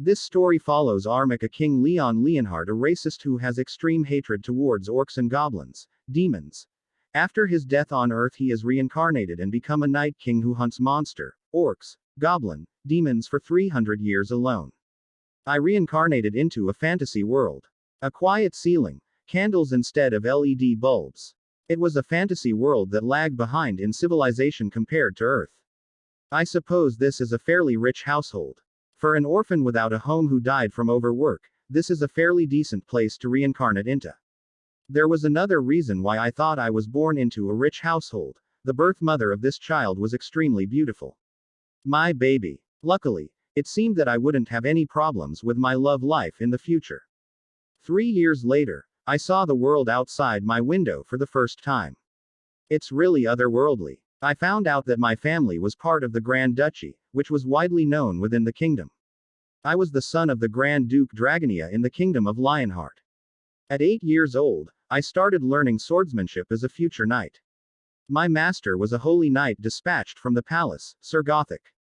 This story follows Armika King Leon Leonhardt, a racist who has extreme hatred towards orcs and goblins, demons. After his death on Earth, he is reincarnated and become a Night King who hunts monster, orcs, goblin, demons for 300 years alone. I reincarnated into a fantasy world. A quiet ceiling, candles instead of LED bulbs. It was a fantasy world that lagged behind in civilization compared to Earth. I suppose this is a fairly rich household. For an orphan without a home who died from overwork, this is a fairly decent place to reincarnate into. There was another reason why I thought I was born into a rich household. The birth mother of this child was extremely beautiful. My baby. Luckily, it seemed that I wouldn't have any problems with my love life in the future. 3 years later, I saw the world outside my window for the first time. It's really otherworldly. I found out that my family was part of the Grand Duchy, which was widely known within the kingdom. I was the son of the Grand Duke Dragonia in the Kingdom of Lionheart. At 8 years old, I started learning swordsmanship as a future knight. My master was a holy knight dispatched from the palace, Sir Gothic.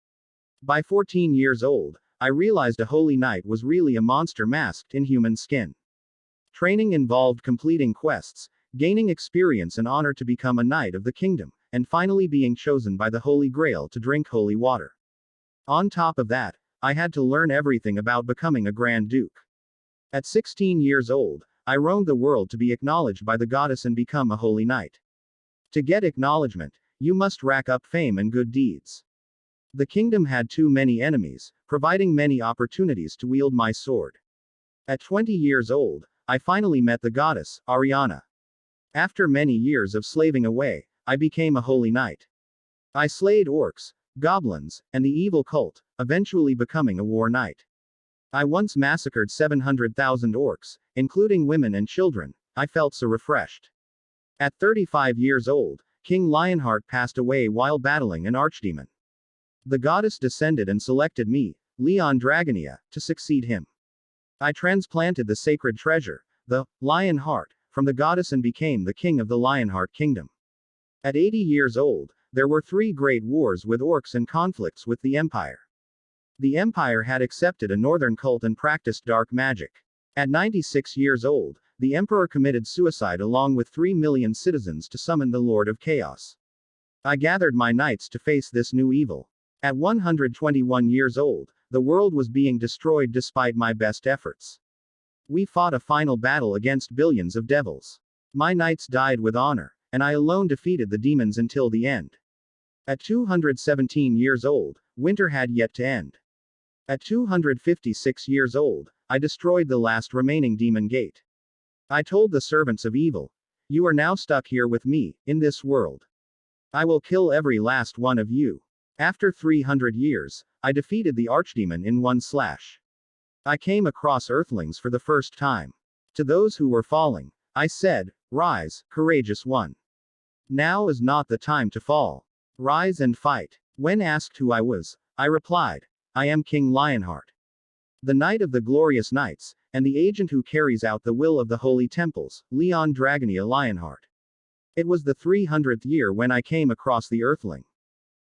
By 14 years old, I realized a holy knight was really a monster masked in human skin. Training involved completing quests, gaining experience and honor to become a knight of the kingdom, and finally being chosen by the Holy Grail to drink holy water. On top of that, I had to learn everything about becoming a Grand Duke. At 16 years old, I roamed the world to be acknowledged by the goddess and become a holy knight. To get acknowledgement, you must rack up fame and good deeds. The kingdom had too many enemies, providing many opportunities to wield my sword. At 20 years old, I finally met the goddess, Ariana. After many years of slaving away, I became a holy knight. I slayed orcs, goblins, and the evil cult, eventually becoming a war knight. I once massacred 700,000 orcs, including women and children. I felt so refreshed. At 35 years old, King Lionheart passed away while battling an archdemon. The goddess descended and selected me, Leon Dragonia, to succeed him. I transplanted the sacred treasure, the Lion Heart, from the goddess and became the king of the Lionheart Kingdom. At 80 years old, there were 3 great wars with orcs and conflicts with the Empire. The Empire had accepted a northern cult and practiced dark magic. At 96 years old, the Emperor committed suicide along with 3 million citizens to summon the Lord of Chaos. I gathered my knights to face this new evil. At 121 years old, the world was being destroyed despite my best efforts. We fought a final battle against billions of devils. My knights died with honor, and I alone defeated the demons until the end. At 217 years old, winter had yet to end. At 256 years old, I destroyed the last remaining demon gate. I told the servants of evil, "You are now stuck here with me, in this world. I will kill every last one of you." After 300 years, I defeated the archdemon in one slash. I came across earthlings for the first time. To those who were falling, I said, "Rise, courageous one. Now is not the time to fall. Rise and fight." When asked who I was, I replied, "I am King Lionheart, the knight of the glorious knights, and the agent who carries out the will of the holy temples, Leon Dragonia Lionheart." It was the 300th year when I came across the earthling.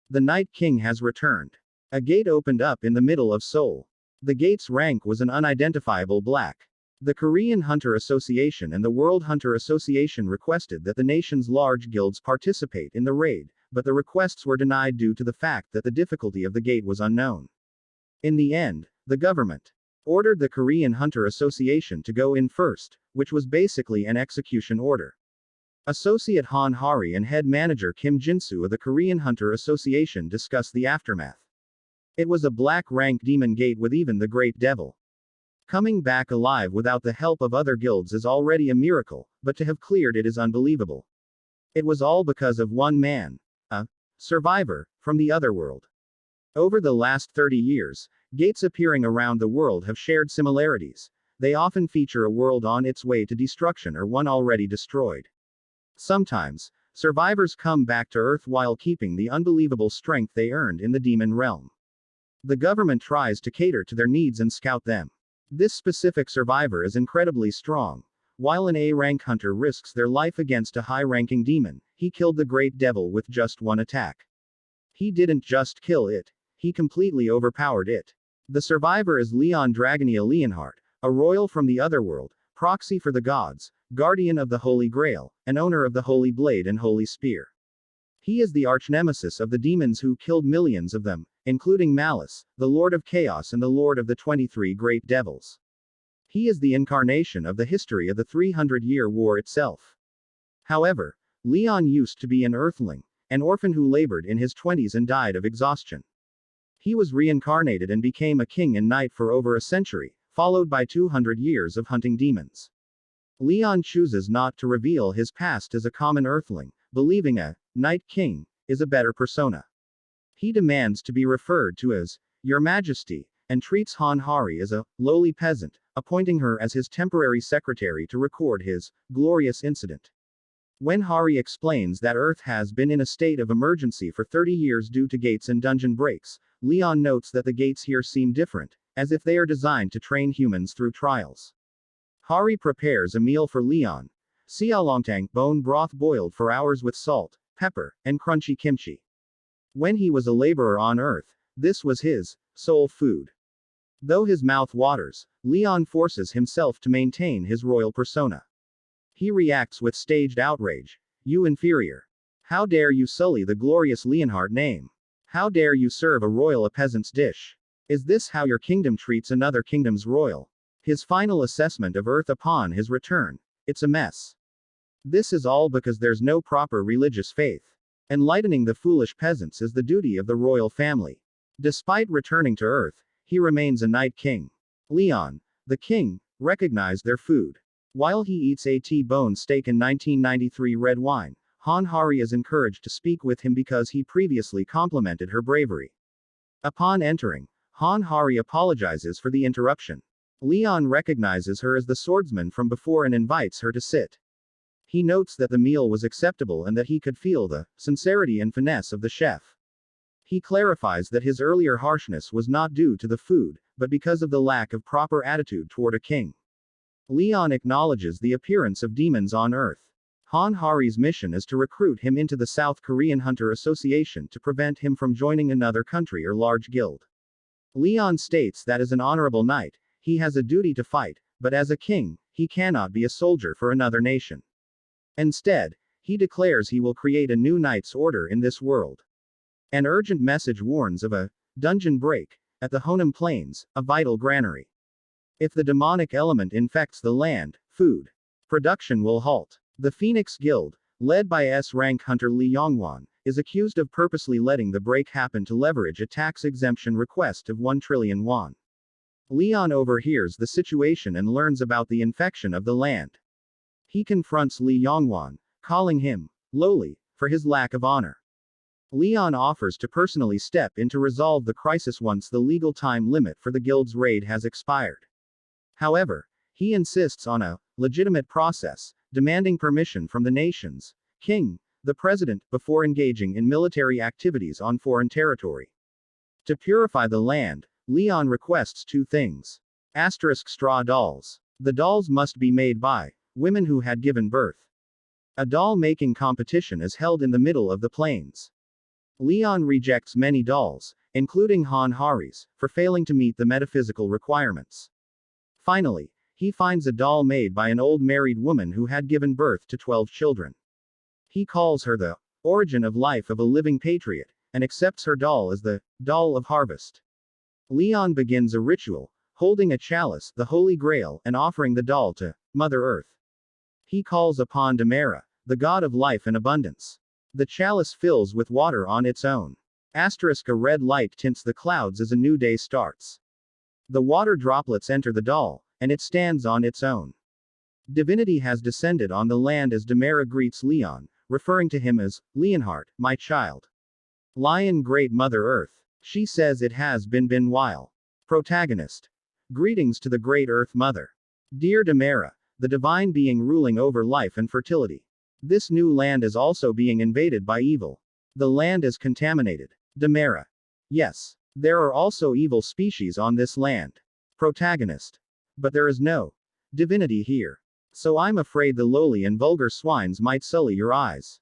The Night King has returned. A gate opened up in the middle of Seoul. The gate's rank was an unidentifiable black. The Korean Hunter Association and the World Hunter Association requested that the nation's large guilds participate in the raid, but the requests were denied due to the fact that the difficulty of the gate was unknown. In the end, the government ordered the Korean Hunter Association to go in first, which was basically an execution order. Associate Han Hari and head manager Kim Jinsu of the Korean Hunter Association discussed the aftermath. It was a black rank demon gate with even the Great Devil coming back alive without the help of other guilds is already a miracle, but to have cleared it is unbelievable. It was all because of one man, a survivor from the otherworld. Over the last 30 years, gates appearing around the world have shared similarities. They often feature a world on its way to destruction or one already destroyed. Sometimes, survivors come back to Earth while keeping the unbelievable strength they earned in the demon realm. The government tries to cater to their needs and scout them. This specific survivor is incredibly strong. While an A-rank hunter risks their life against a high-ranking demon, he killed the Great Devil with just one attack. He didn't just kill it, he completely overpowered it. The survivor is Leon Dragonia Leonhardt, a royal from the otherworld, proxy for the gods, guardian of the Holy Grail, and owner of the Holy Blade and Holy Spear. He is the arch-nemesis of the demons who killed millions of them, including Malice, the Lord of Chaos and the Lord of the 23 Great Devils. He is the incarnation of the history of the 300-year war itself. However, Leon used to be an earthling, an orphan who labored in his 20s and died of exhaustion. He was reincarnated and became a king and knight for over a century, followed by 200 years of hunting demons. Leon chooses not to reveal his past as a common earthling, believing a Night King is a better persona. He demands to be referred to as Your Majesty, and treats Han Hari as a lowly peasant, appointing her as his temporary secretary to record his glorious incident. When Hari explains that Earth has been in a state of emergency for 30 years due to gates and dungeon breaks, Leon notes that the gates here seem different, as if they are designed to train humans through trials. Hari prepares a meal for Leon, xiaolongtang, bone broth boiled for hours with salt, pepper, and crunchy kimchi. When he was a laborer on Earth, this was his soul food. Though his mouth waters, Leon forces himself to maintain his royal persona. He reacts with staged outrage. You inferior. How dare you sully the glorious Leonhardt name? How dare you serve a peasant's dish? Is this how your kingdom treats another kingdom's royal? His final assessment of Earth upon his return. It's a mess. This is all because there's no proper religious faith. Enlightening the foolish peasants is the duty of the royal family. Despite returning to Earth, he remains a Night King. Leon, the king, recognized their food. While he eats a T-bone steak and 1993 red wine, Han Hari is encouraged to speak with him because he previously complimented her bravery. Upon entering, Han Hari apologizes for the interruption. Leon recognizes her as the swordsman from before and invites her to sit. He notes that the meal was acceptable and that he could feel the sincerity and finesse of the chef. He clarifies that his earlier harshness was not due to the food, but because of the lack of proper attitude toward a king. Leon acknowledges the appearance of demons on Earth. Han Hari's mission is to recruit him into the South Korean Hunter Association to prevent him from joining another country or large guild. Leon states that as an honorable knight, he has a duty to fight, but as a king, he cannot be a soldier for another nation. Instead, he declares he will create a new knight's order in this world. An urgent message warns of a dungeon break at the Honam Plains, a vital granary. If the demonic element infects the land, food production will halt. The Phoenix Guild, led by S-rank hunter Li Yongwan, is accused of purposely letting the break happen to leverage a tax exemption request of 1 trillion won. Leon overhears the situation and learns about the infection of the land. He confronts Li Yongwan, calling him lowly for his lack of honor. Leon offers to personally step in to resolve the crisis once the legal time limit for the guild's raid has expired. However, he insists on a legitimate process, demanding permission from the nation's king, the president, before engaging in military activities on foreign territory. To purify the land, Leon requests two things. Straw dolls. The dolls must be made by women who had given birth. A doll-making competition is held in the middle of the plains. Leon rejects many dolls, including Han Hari's, for failing to meet the metaphysical requirements. Finally, he finds a doll made by an old married woman who had given birth to 12 children. He calls her the origin of life of a living patriot, and accepts her doll as the doll of harvest. Leon begins a ritual, holding a chalice, the Holy Grail, and offering the doll to Mother Earth. He calls upon Damara, the god of life and abundance. The chalice fills with water on its own. A red light tints the clouds as a new day starts. The water droplets enter the doll, and it stands on its own. Divinity has descended on the land as Damara greets Leon, referring to him as Leonhardt, my child. Lion Great Mother Earth. She says it has been while. Protagonist. Greetings to the Great Earth Mother. Dear Damara, the divine being ruling over life and fertility. This new land is also being invaded by evil. The land is contaminated. Damara. Yes. There are also evil species on this land. Protagonist. But there is no divinity here. So I'm afraid the lowly and vulgar swines might sully your eyes.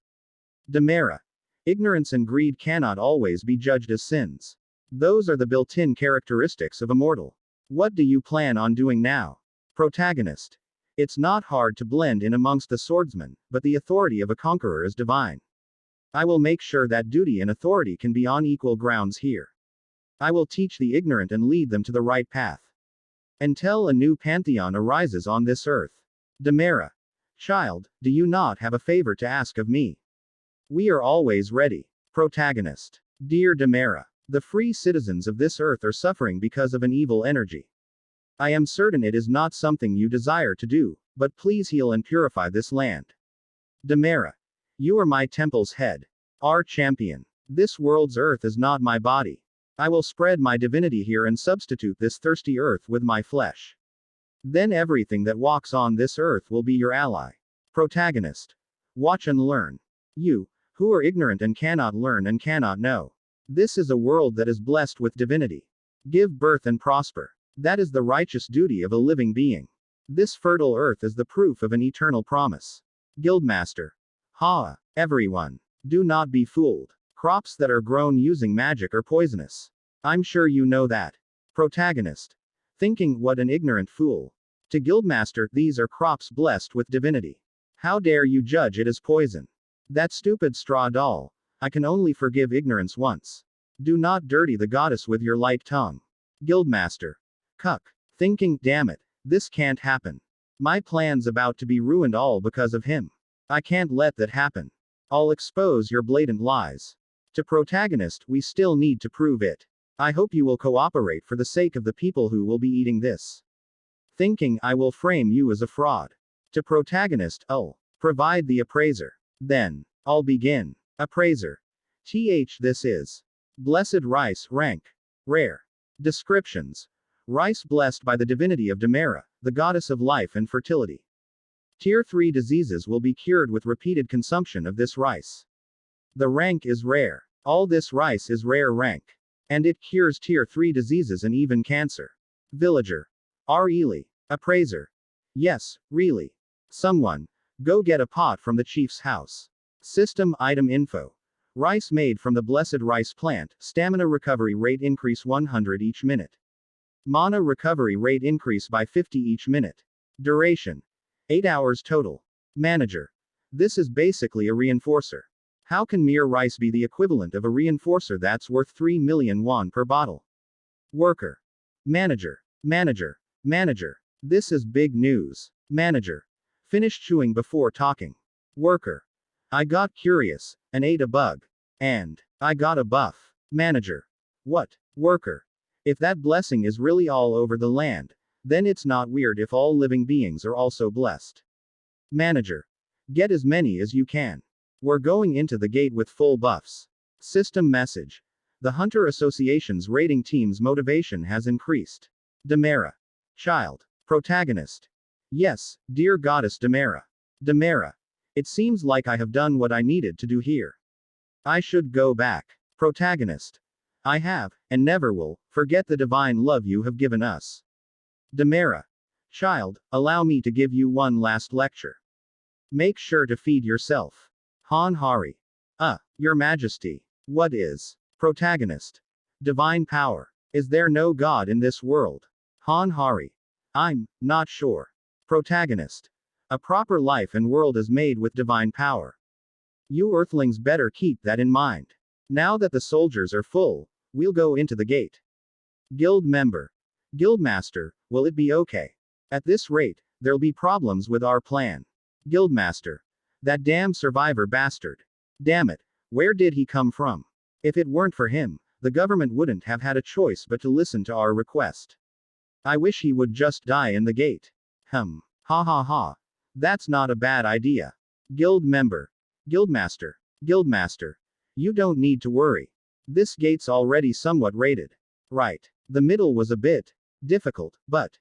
Damara. Ignorance and greed cannot always be judged as sins. Those are the built-in characteristics of a mortal. What do you plan on doing now? Protagonist. It's not hard to blend in amongst the swordsmen, but the authority of a conqueror is divine. I will make sure that duty and authority can be on equal grounds here. I will teach the ignorant and lead them to the right path. Until a new pantheon arises on this earth. Demera. Child, do you not have a favor to ask of me? We are always ready. Protagonist. Dear Demera, the free citizens of this earth are suffering because of an evil energy. I am certain it is not something you desire to do, but please heal and purify this land. Demera. You are my temple's head. Our champion. This world's earth is not my body. I will spread my divinity here and substitute this thirsty earth with my flesh. Then everything that walks on this earth will be your ally. Protagonist. Watch and learn. You, who are ignorant and cannot learn and cannot know. This is a world that is blessed with divinity. Give birth and prosper. That is the righteous duty of a living being. This fertile earth is the proof of an eternal promise. Guildmaster. Ha! Everyone. Do not be fooled. Crops that are grown using magic are poisonous. I'm sure you know that. Protagonist. Thinking, what an ignorant fool. To Guildmaster, these are crops blessed with divinity. How dare you judge it as poison? That stupid straw doll. I can only forgive ignorance once. Do not dirty the goddess with your light tongue. Guildmaster. Cuck. Thinking, damn it, this can't happen. My plan's about to be ruined all because of him. I can't let that happen. I'll expose your blatant lies. To Protagonist, we still need to prove it. I hope you will cooperate for the sake of the people who will be eating this. Thinking, I will frame you as a fraud. To Protagonist, I'll provide the appraiser. Then, I'll begin. Appraiser. This is blessed rice, rank rare. Descriptions. Rice blessed by the divinity of Demera, the goddess of life and fertility. Tier 3 diseases will be cured with repeated consumption of this rice. The rank is rare. All this rice is rare rank. And it cures Tier 3 diseases and even cancer. Villager. Really? Appraiser. Yes, really. Someone. Go get a pot from the chief's house. System item info. Rice made from the blessed rice plant, stamina recovery rate increase 100 each minute. Mana recovery rate increase by 50 each minute. Duration. 8 hours total. Manager. This is basically a reinforcer. How can mere rice be the equivalent of a reinforcer that's worth 3 million won per bottle? Worker. Manager. Manager. Manager. This is big news. Manager. Finish chewing before talking. Worker. I got curious, and ate a bug. And I got a buff. Manager. What? Worker. If that blessing is really all over the land, then it's not weird if all living beings are also blessed. Manager. Get as many as you can. We're going into the gate with full buffs. System message. The Hunter Association's raiding team's motivation has increased. Demera. Child. Protagonist. Yes, dear goddess Demera. Demera. It seems like I have done what I needed to do here. I should go back. Protagonist. I have, and never will, forget the divine love you have given us. Demera. Child, allow me to give you one last lecture. Make sure to feed yourself. Han Hari. Your Majesty. What is Protagonist? Divine power. Is there no God in this world? Han Hari. I'm not sure. Protagonist. A proper life and world is made with divine power. You Earthlings better keep that in mind. Now that the soldiers are full, we'll go into the gate. Guild member. Guildmaster, will it be okay? At this rate, there'll be problems with our plan. Guildmaster. That damn survivor bastard. Damn it, where did he come from? If it weren't for him, the government wouldn't have had a choice but to listen to our request. I wish he would just die in the gate. Ha ha ha. That's not a bad idea. Guild member. Guildmaster. Guildmaster. You don't need to worry. This gate's already somewhat raided. Right. The middle was a bit difficult, but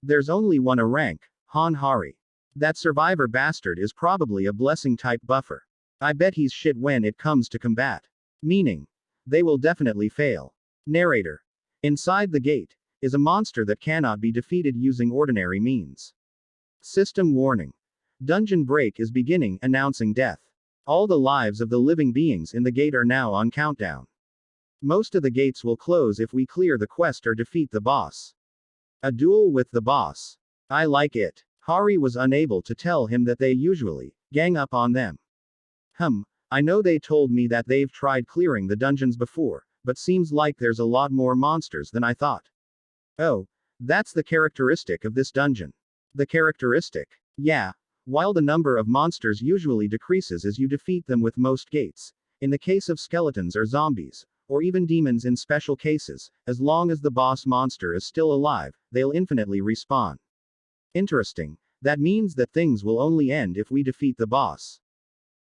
there's only one a rank, Han Hari. That survivor bastard is probably a blessing type buffer. I bet he's shit when it comes to combat. Meaning, they will definitely fail. Narrator. Inside the gate is a monster that cannot be defeated using ordinary means. System warning. Dungeon break is beginning, announcing death. All the lives of the living beings in the gate are now on countdown. Most of the gates will close if we clear the quest or defeat the boss. A duel with the boss. I like it. Hari was unable to tell him that they usually gang up on them. I know they told me that they've tried clearing the dungeons before, but seems like there's a lot more monsters than I thought. Oh, that's the characteristic of this dungeon. The characteristic? Yeah. While the number of monsters usually decreases as you defeat them with most gates, in the case of skeletons or zombies, or even demons in special cases, as long as the boss monster is still alive, they'll infinitely respawn. Interesting. That means that things will only end if we defeat the boss.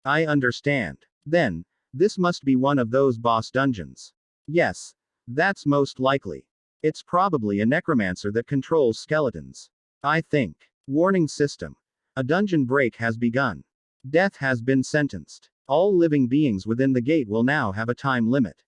I understand. Then, this must be one of those boss dungeons. Yes. That's most likely. It's probably a necromancer that controls skeletons. I think. Warning system. A dungeon break has begun. Death has been sentenced. All living beings within the gate will now have a time limit.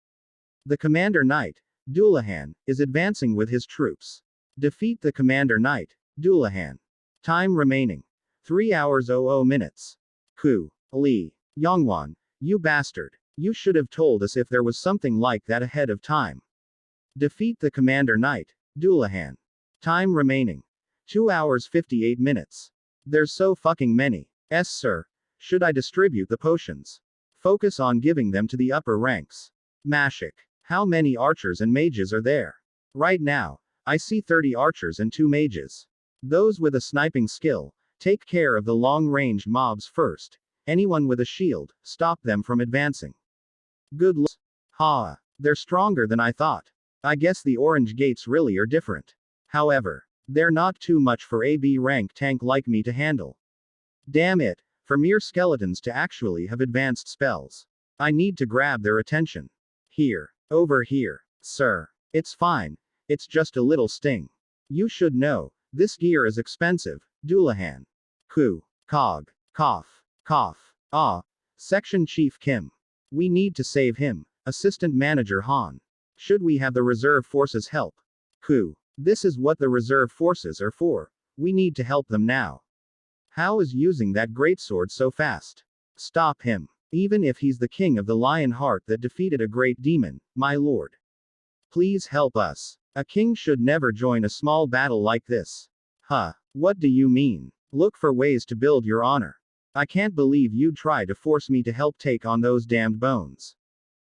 The Commander Knight, Dullahan, is advancing with his troops. Defeat the Commander Knight, Dullahan. Time remaining. 3 hours 00 minutes. Ku. Li. Yongwan, you bastard. You should have told us if there was something like that ahead of time. Defeat the Commander Knight, Dullahan. Time remaining. 2 hours 58 minutes. There's so fucking many. Yes, sir. Should I distribute the potions? Focus on giving them to the upper ranks. Mashik. How many archers and mages are there? Right now, I see 30 archers and 2 mages. Those with a sniping skill, take care of the long-range mobs first. Anyone with a shield, stop them from advancing. Good luck. Ha. They're stronger than I thought. I guess the orange gates really are different. However, they're not too much for a B rank tank like me to handle. Damn it, for mere skeletons to actually have advanced spells. I need to grab their attention. Here. Over here. Sir. It's fine. It's just a little sting. You should know, this gear is expensive, Dullahan. Ku. Cog. Cough. Cough. Ah. Section Chief Kim. We need to save him. Assistant Manager Han. Should we have the reserve forces help? Ku. This is what the reserve forces are for. We need to help them now. How is using that greatsword so fast? Stop him. Even if he's the king of the lion heart that defeated a great demon, my lord. Please help us. A king should never join a small battle like this. Huh. What do you mean? Look for ways to build your honor. I can't believe you'd try to force me to help take on those damned bones.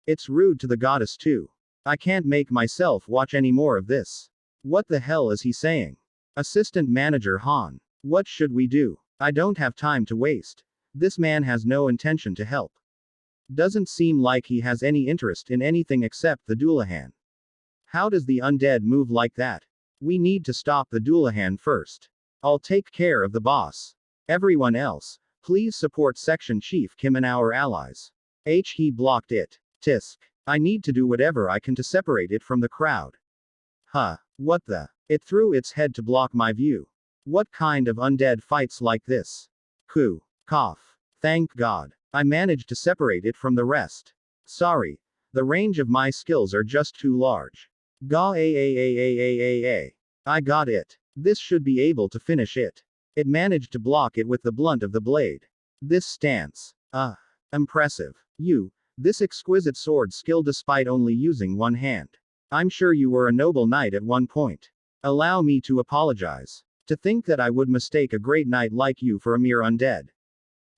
It's rude to the goddess too. I can't make myself watch any more of this. What the hell is he saying? Assistant Manager Han. What should we do? I don't have time to waste. This man has no intention to help. Doesn't seem like he has any interest in anything except the Dullahan. How does the undead move like that? We need to stop the Dullahan first. I'll take care of the boss. Everyone else, please support Section Chief Kim and our allies. He blocked it. Tisk. I need to do whatever I can to separate it from the crowd. Huh. What the? It threw its head to block my view. What kind of undead fights like this? Ku. Cough. Thank God. I managed to separate it from the rest. Sorry. The range of my skills are just too large. I got it. This should be able to finish it. It managed to block it with the blunt of the blade. This stance. Impressive. This exquisite sword skill despite only using one hand. I'm sure you were a noble knight at one point. Allow me to apologize. To think that I would mistake a great knight like you for a mere undead.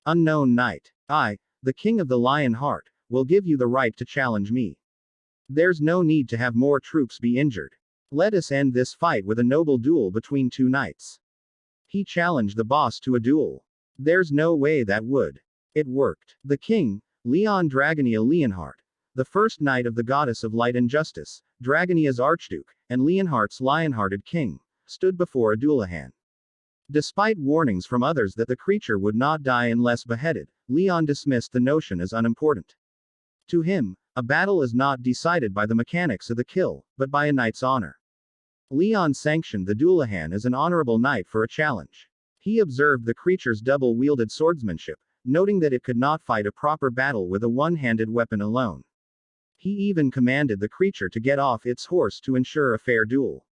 Unknown knight. I, the king of the lion heart, will give you the right to challenge me. There's no need to have more troops be injured. Let us end this fight with a noble duel between 2 knights. He challenged the boss to a duel. There's no way that would. It worked. The king, Leon Dragonia Leonhardt, the first knight of the goddess of light and justice, Dragonia's archduke, and Leonhardt's lion-hearted king, stood before a Dullahan. Despite warnings from others that the creature would not die unless beheaded, Leon dismissed the notion as unimportant. To him, a battle is not decided by the mechanics of the kill, but by a knight's honor. Leon sanctioned the Dullahan as an honorable knight for a challenge. He observed the creature's double-wielded swordsmanship, noting that it could not fight a proper battle with a one-handed weapon alone. He even commanded the creature to get off its horse to ensure a fair duel.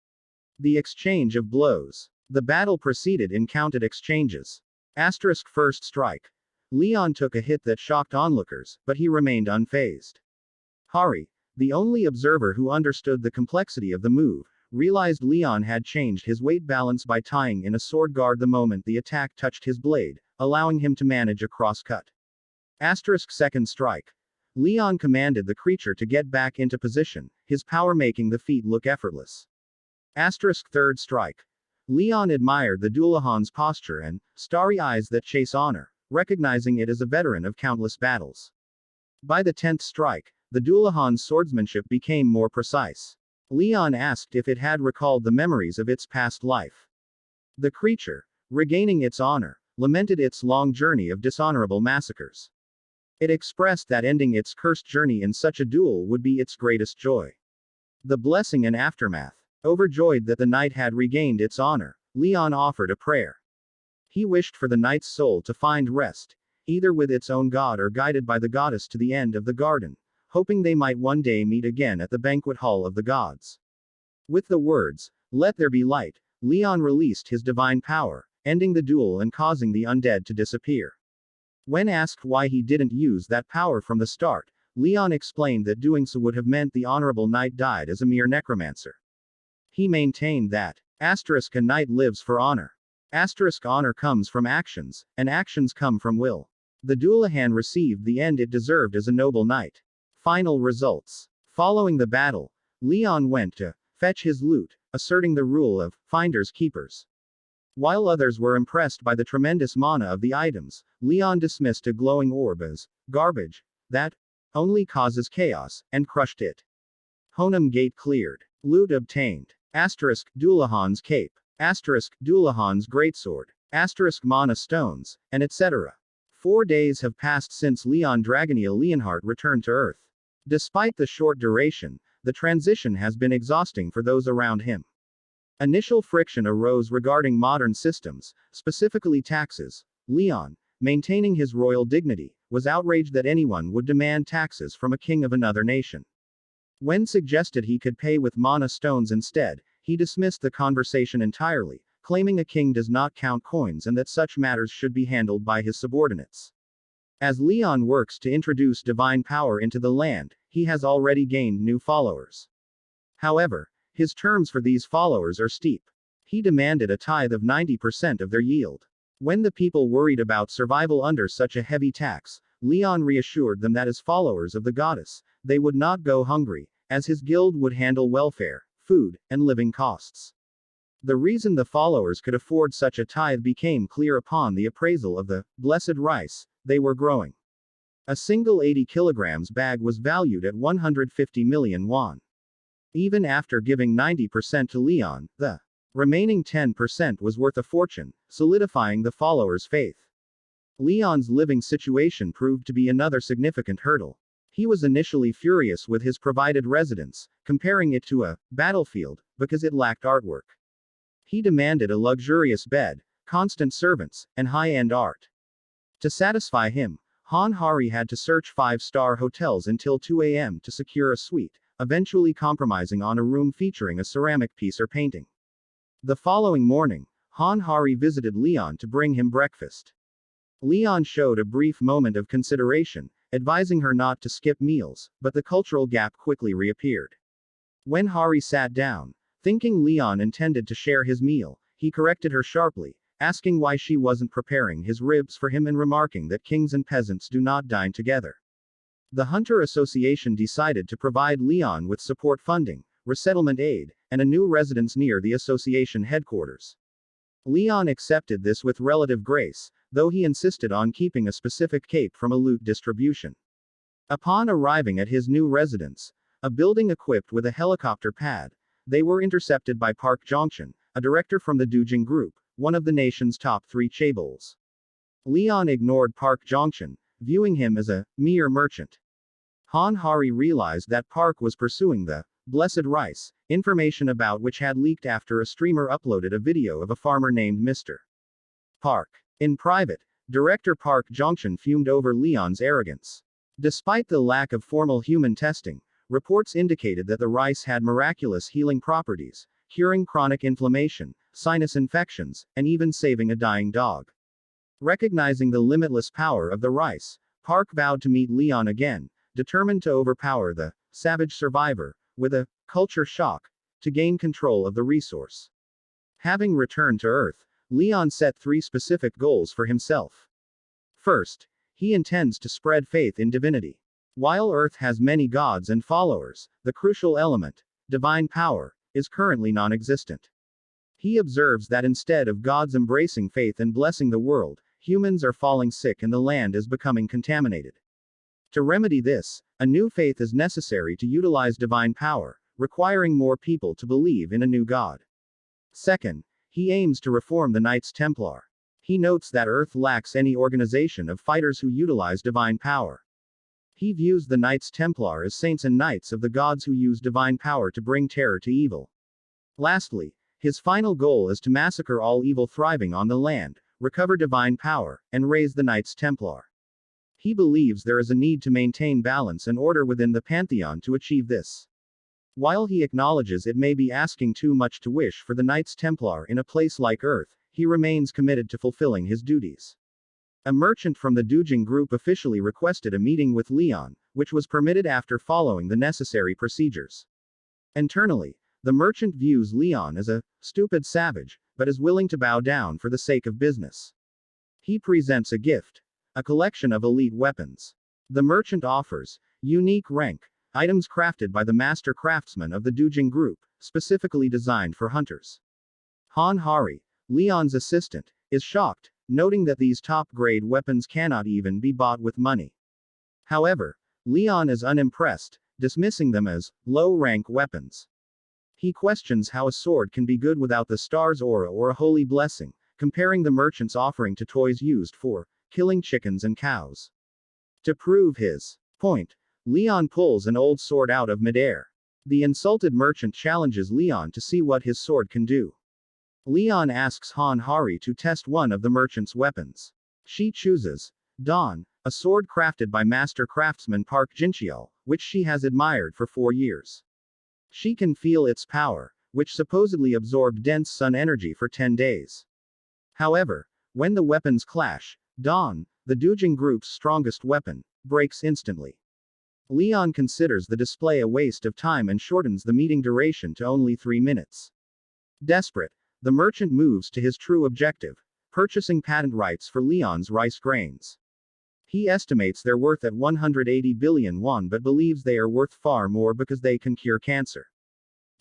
The exchange of blows. The battle proceeded in counted exchanges. First strike. Leon took a hit that shocked onlookers, but he remained unfazed. Hari, The only observer who understood the complexity of the move realized Leon had changed his weight balance by tying in a sword guard the moment the attack touched his blade, allowing him to manage a cross-cut. Asterisk second strike. Leon commanded the creature to get back into position, his power making the feat look effortless. Asterisk third strike. Leon admired the Dullahan's posture and starry eyes that chase honor, recognizing it as a veteran of countless battles. By the 10th strike, the Dullahan's swordsmanship became more precise. Leon asked if it had recalled the memories of its past life. The creature, regaining its honor, lamented its long journey of dishonorable massacres. It expressed that ending its cursed journey in such a duel would be its greatest joy. The blessing and aftermath. Overjoyed that the knight had regained its honor, Leon offered a prayer. He wished for the knight's soul to find rest, either with its own god or guided by the goddess to the end of the garden, hoping they might one day meet again at the banquet hall of the gods. With the words, "Let there be light," Leon released his divine power, ending the duel and causing the undead to disappear. When asked why he didn't use that power from the start, Leon explained that doing so would have meant the honorable knight died as a mere necromancer. He maintained that, a knight lives for honor. Honor comes from actions, and actions come from will. The Dullahan received the end it deserved as a noble knight. Final results. Following the battle, Leon went to fetch his loot, asserting the rule of finders keepers. While others were impressed by the tremendous mana of the items, Leon dismissed a glowing orb as garbage that only causes chaos, and crushed it. Honam Gate cleared. Loot obtained. Dullahan's cape. Dullahan's greatsword. Mana stones, and etc. 4 days have passed since Leon Dragoneel Leonhardt returned to Earth. Despite the short duration, the transition has been exhausting for those around him. Initial friction arose regarding modern systems, specifically taxes. Leon, maintaining his royal dignity, was outraged that anyone would demand taxes from a king of another nation. When suggested he could pay with mana stones instead, he dismissed the conversation entirely, claiming a king does not count coins and that such matters should be handled by his subordinates. As Leon works to introduce divine power into the land, he has already gained new followers. However, his terms for these followers are steep. He demanded a tithe of 90% of their yield. When the people worried about survival under such a heavy tax, Leon reassured them that as followers of the goddess, they would not go hungry, as his guild would handle welfare, food, and living costs. The reason the followers could afford such a tithe became clear upon the appraisal of the blessed rice they were growing. A single 80 kilograms bag was valued at 150 million won. Even after giving 90% to Leon, the remaining 10% was worth a fortune, solidifying the followers' faith. Leon's living situation proved to be another significant hurdle. He was initially furious with his provided residence, comparing it to a battlefield, because it lacked artwork. He demanded a luxurious bed, constant servants, and high-end art. To satisfy him, Han Hari had to search 5-star hotels until 2 a.m. to secure a suite, eventually compromising on a room featuring a ceramic piece or painting. The following morning, Han Hari visited Leon to bring him breakfast. Leon showed a brief moment of consideration, advising her not to skip meals, but the cultural gap quickly reappeared. When Hari sat down, thinking Leon intended to share his meal, he corrected her sharply, asking why she wasn't preparing his ribs for him and remarking that kings and peasants do not dine together. The Hunter Association decided to provide Leon with support funding, resettlement aid, and a new residence near the association headquarters. Leon accepted this with relative grace, though he insisted on keeping a specific cape from a loot distribution. Upon arriving at his new residence, a building equipped with a helicopter pad, they were intercepted by Park Jongshan, a director from the Dujing Group, one of the nation's top 3 chaebols. Leon ignored Park Jongshan, viewing him as a mere merchant. Han Hari realized that Park was pursuing the blessed rice, information about which had leaked after a streamer uploaded a video of a farmer named Mr. Park. In private, Director Park Jongshan fumed over Leon's arrogance. Despite the lack of formal human testing, reports indicated that the rice had miraculous healing properties, curing chronic inflammation, sinus infections, and even saving a dying dog. Recognizing the limitless power of the rice, Park vowed to meet Leon again, determined to overpower the savage survivor, with a culture shock, to gain control of the resource. Having returned to Earth, Leon set 3 specific goals for himself. First, he intends to spread faith in divinity. While Earth has many gods and followers, the crucial element, divine power, is currently non-existent. He observes that instead of gods embracing faith and blessing the world, humans are falling sick and the land is becoming contaminated. To remedy this, a new faith is necessary to utilize divine power, requiring more people to believe in a new god. Second, he aims to reform the Knights Templar. He notes that Earth lacks any organization of fighters who utilize divine power. He views the Knights Templar as saints and knights of the gods who use divine power to bring terror to evil. Lastly, his final goal is to massacre all evil thriving on the land, recover divine power, and raise the Knights Templar. He believes there is a need to maintain balance and order within the pantheon to achieve this. While he acknowledges it may be asking too much to wish for the Knights Templar in a place like Earth, he remains committed to fulfilling his duties. A merchant from the Dujing group officially requested a meeting with Leon, which was permitted after following the necessary procedures. Internally, the merchant views Leon as a stupid savage, but is willing to bow down for the sake of business. He presents a gift, a collection of elite weapons. The merchant offers unique rank items crafted by the master craftsman of the Dujing group, specifically designed for hunters. Han Hari, Leon's assistant, is shocked, noting that these top-grade weapons cannot even be bought with money. However, Leon is unimpressed, dismissing them as low-rank weapons. He questions how a sword can be good without the star's aura or a holy blessing, comparing the merchant's offering to toys used for killing chickens and cows. To prove his point, Leon pulls an old sword out of midair. The insulted merchant challenges Leon to see what his sword can do. Leon asks Han Hari to test one of the merchant's weapons. She chooses Dawn, a sword crafted by master craftsman Park Jincheol, which she has admired for 4 years. She can feel its power, which supposedly absorbed dense sun energy for 10 days. However, when the weapons clash, Dawn, the Dujing group's strongest weapon, breaks instantly. Leon considers the display a waste of time and shortens the meeting duration to only 3 minutes. Desperate, the merchant moves to his true objective, purchasing patent rights for Leon's rice grains. He estimates their worth at 180 billion won but believes they are worth far more because they can cure cancer.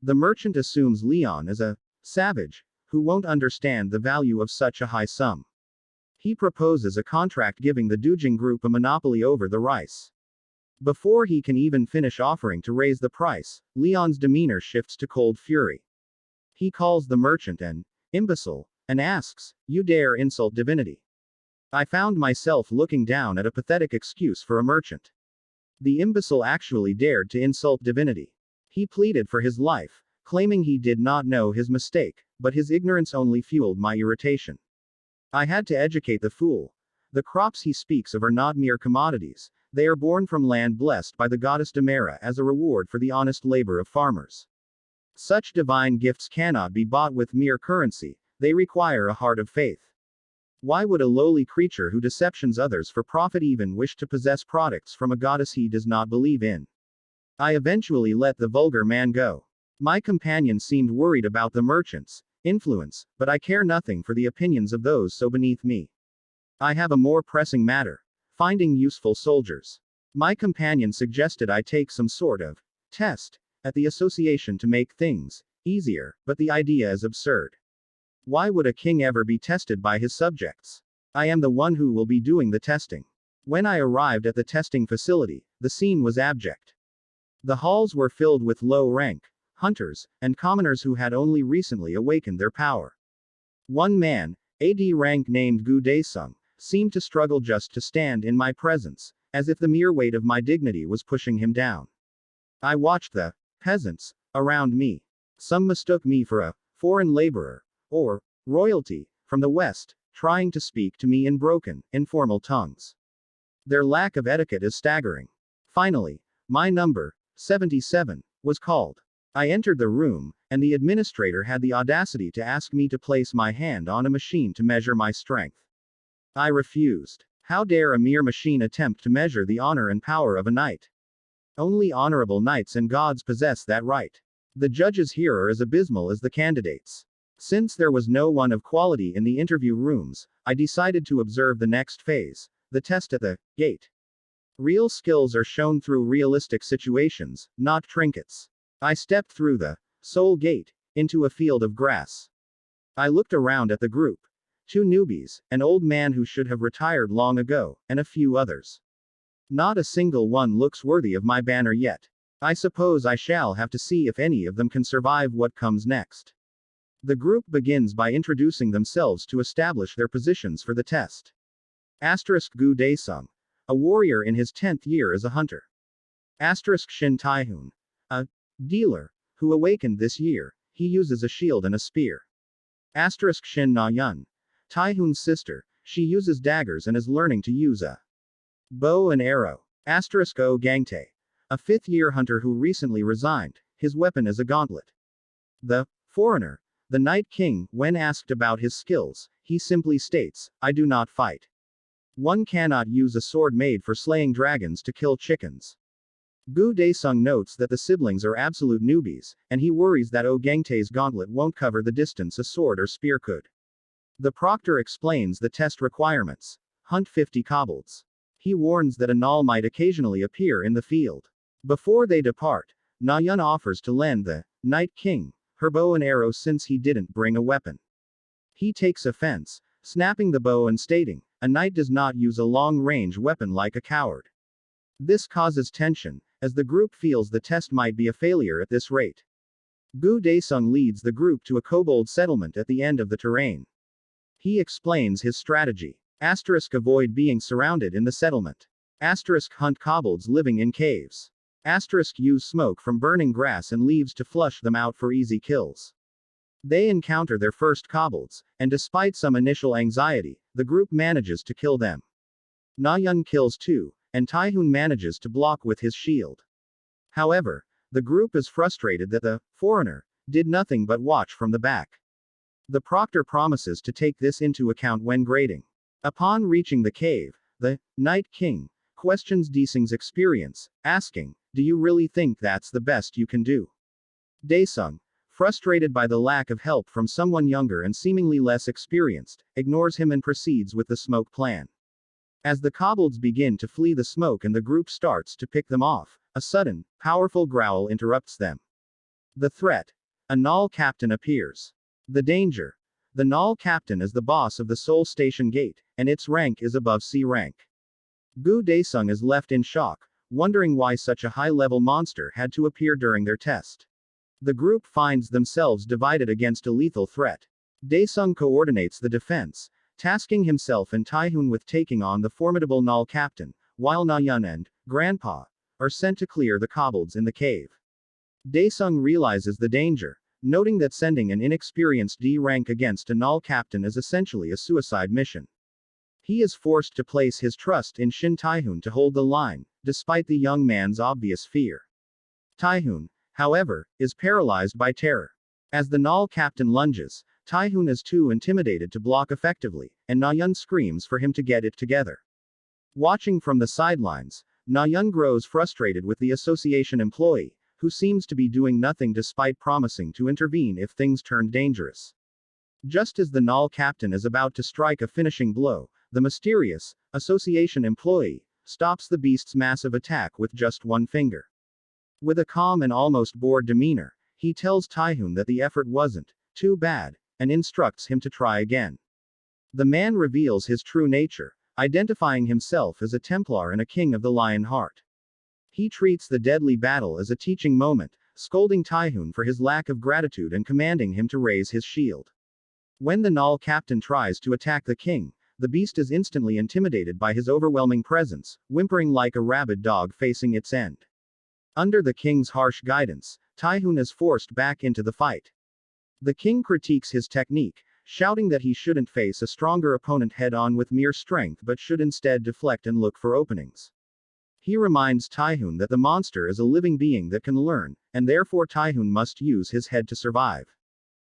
The merchant assumes Leon is a savage, who won't understand the value of such a high sum. He proposes a contract giving the Dujing group a monopoly over the rice. Before he can even finish offering to raise the price, Leon's demeanor shifts to cold fury. He calls the merchant an imbecile, and asks, "You dare insult divinity?" I found myself looking down at a pathetic excuse for a merchant. The imbecile actually dared to insult divinity. He pleaded for his life, claiming he did not know his mistake, but his ignorance only fueled my irritation. I had to educate the fool. The crops he speaks of are not mere commodities. They are born from land blessed by the goddess Demera as a reward for the honest labor of farmers. Such divine gifts cannot be bought with mere currency, they require a heart of faith. Why would a lowly creature who deceptions others for profit even wish to possess products from a goddess he does not believe in? I eventually let the vulgar man go. My companion seemed worried about the merchant's influence, but I care nothing for the opinions of those so beneath me. I have a more pressing matter. Finding useful soldiers. My companion suggested I take some sort of test at the association to make things easier, but the idea is absurd. Why would a king ever be tested by his subjects? I am the one who will be doing the testing. When I arrived at the testing facility, the scene was abject. The halls were filled with low-rank hunters and commoners who had only recently awakened their power. One man, AD rank named Gu Daesung, seemed to struggle just to stand in my presence, as if the mere weight of my dignity was pushing him down. I watched the peasants around me. Some mistook me for a foreign laborer, or royalty, from the West, trying to speak to me in broken, informal tongues. Their lack of etiquette is staggering. Finally, my number, 77, was called. I entered the room, and the administrator had the audacity to ask me to place my hand on a machine to measure my strength. I refused. How dare a mere machine attempt to measure the honor and power of a knight? Only honorable knights and gods possess that right. The judges here are as abysmal as the candidates. Since there was no one of quality in the interview rooms, I decided to observe the next phase, the test at the gate. Real skills are shown through realistic situations, not trinkets. I stepped through the soul gate into a field of grass. I looked around at the group. 2 newbies, an old man who should have retired long ago, and a few others. Not a single one looks worthy of my banner yet. I suppose I shall have to see if any of them can survive what comes next. The group begins by introducing themselves to establish their positions for the test. Gu Daesung, a warrior in his 10th year as a hunter. Shin Taihun, a dealer who awakened this year. He uses a shield and a spear. Shin Na Yun, Taihun's sister. She uses daggers and is learning to use a bow and arrow. O Gangtae, a 5th-year hunter who recently resigned. His weapon is a gauntlet. The foreigner, the Night King, when asked about his skills, he simply states, "I do not fight. One cannot use a sword made for slaying dragons to kill chickens." Gu Daesung notes that the siblings are absolute newbies, and he worries that O Gangtae's gauntlet won't cover the distance a sword or spear could. The proctor explains the test requirements. Hunt 50 kobolds. He warns that a null might occasionally appear in the field. Before they depart, Nayun offers to lend the Night King her bow and arrow since he didn't bring a weapon. He takes offense, snapping the bow and stating, "A knight does not use a long-range weapon like a coward." This causes tension, as the group feels the test might be a failure at this rate. Gu Daesung leads the group to a kobold settlement at the end of the terrain. He explains his strategy. Avoid being surrounded in the settlement. Hunt kobolds living in caves. Use smoke from burning grass and leaves to flush them out for easy kills. They encounter their first kobolds, and despite some initial anxiety, the group manages to kill them. Nayun kills 2, and Taihun manages to block with his shield. However, the group is frustrated that the foreigner did nothing but watch from the back. The proctor promises to take this into account when grading. Upon reaching the cave, the Night King questions Daesung's experience, asking, "Do you really think that's the best you can do?" Daesung, frustrated by the lack of help from someone younger and seemingly less experienced, ignores him and proceeds with the smoke plan. As the kobolds begin to flee the smoke and the group starts to pick them off, a sudden, powerful growl interrupts them. The threat. A null captain appears. The danger. The null captain is the boss of the Seoul Station Gate, and its rank is above C rank. Gu Daesung is left in shock, wondering why such a high-level monster had to appear during their test. The group finds themselves divided against a lethal threat. Daesung coordinates the defense, tasking himself and Taihun with taking on the formidable null captain, while Nayun and Grandpa are sent to clear the kobolds in the cave. Daesung realizes the danger, noting that sending an inexperienced D rank against a null captain is essentially a suicide mission. He is forced to place his trust in Shin Taihun to hold the line, despite the young man's obvious fear. Taihun, however, is paralyzed by terror. As the null captain lunges, Taihun is too intimidated to block effectively, and Nayun screams for him to get it together. Watching from the sidelines, Nayun grows frustrated with the association employee, who seems to be doing nothing despite promising to intervene if things turned dangerous. Just as the null captain is about to strike a finishing blow, the mysterious association employee stops the beast's massive attack with just one finger. With a calm and almost bored demeanor, he tells Taihun that the effort wasn't too bad, and instructs him to try again. The man reveals his true nature, identifying himself as a Templar and a king of the Lion Heart. He treats the deadly battle as a teaching moment, scolding Taihun for his lack of gratitude and commanding him to raise his shield. When the null captain tries to attack the king, the beast is instantly intimidated by his overwhelming presence, whimpering like a rabid dog facing its end. Under the king's harsh guidance, Taihun is forced back into the fight. The king critiques his technique, shouting that he shouldn't face a stronger opponent head-on with mere strength but should instead deflect and look for openings. He reminds Taihun that the monster is a living being that can learn, and therefore Taihun must use his head to survive.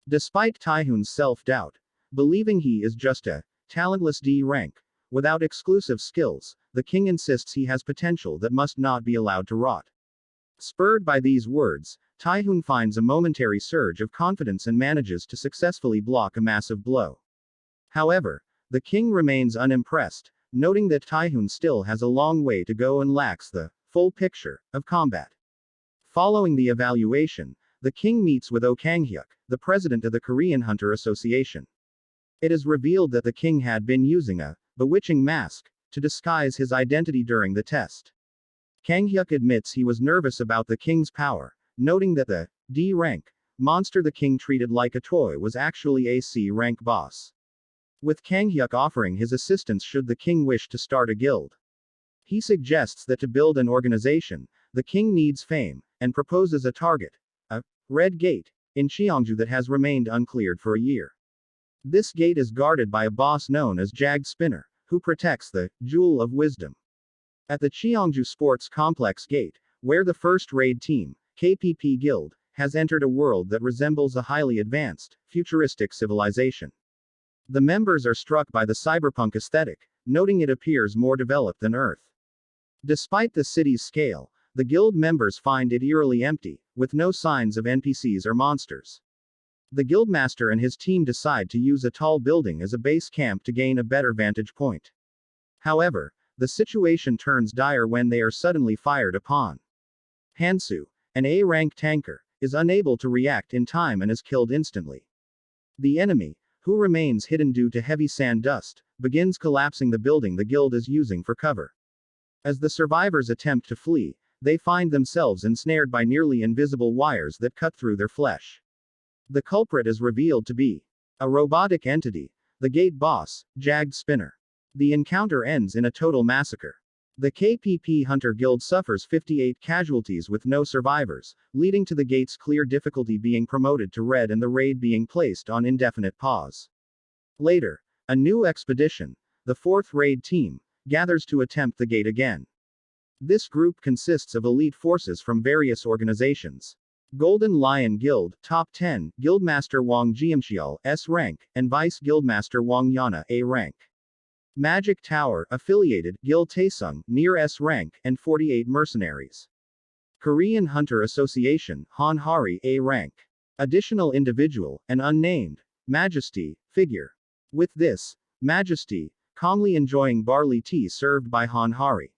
Despite Taihun's self-doubt, believing he is just a talentless D rank, without exclusive skills, the king insists he has potential that must not be allowed to rot. Spurred by these words, Taihun finds a momentary surge of confidence and manages to successfully block a massive blow. However, the king remains unimpressed, noting that Taihun still has a long way to go and lacks the full picture of combat. Following the evaluation, the king meets with Oh Kang-hyuk, the president of the Korean Hunter Association. It is revealed that the king had been using a bewitching mask to disguise his identity during the test. Kang-hyuk admits he was nervous about the king's power, noting that the D rank monster the king treated like a toy was actually a C rank boss. With Kang-hyuk offering his assistance should the king wish to start a guild. He suggests that to build an organization, the king needs fame, and proposes a target, a red gate, in Cheongju that has remained uncleared for a year. This gate is guarded by a boss known as Jagged Spinner, who protects the Jewel of Wisdom. At the Cheongju Sports Complex gate, where the first raid team, KPP Guild, has entered a world that resembles a highly advanced, futuristic civilization. The members are struck by the cyberpunk aesthetic, noting it appears more developed than Earth. Despite the city's scale, the guild members find it eerily empty, with no signs of NPCs or monsters. The guildmaster and his team decide to use a tall building as a base camp to gain a better vantage point. However, the situation turns dire when they are suddenly fired upon. Hansu, an A-rank tanker, is unable to react in time and is killed instantly. The enemy, who remains hidden due to heavy sand dust, begins collapsing the building the guild is using for cover. As the survivors attempt to flee, they find themselves ensnared by nearly invisible wires that cut through their flesh. The culprit is revealed to be a robotic entity, the gate boss, Jagged Spinner. The encounter ends in a total massacre. The KPP Hunter Guild suffers 58 casualties with no survivors, leading to the gate's clear difficulty being promoted to red and the raid being placed on indefinite pause. Later, a new expedition, the 4th raid team, gathers to attempt the gate again. This group consists of elite forces from various organizations. Golden Lion Guild, Top 10, Guildmaster Wang Jiamxiao, S rank, and Vice Guildmaster Wang Yana, A rank. Magic Tower, affiliated, Gil Taesung, near S rank, and 48 mercenaries. Korean Hunter Association, Han Hari, A rank. Additional individual, an unnamed, Majesty, figure. With this, Majesty, calmly enjoying barley tea served by Han Hari.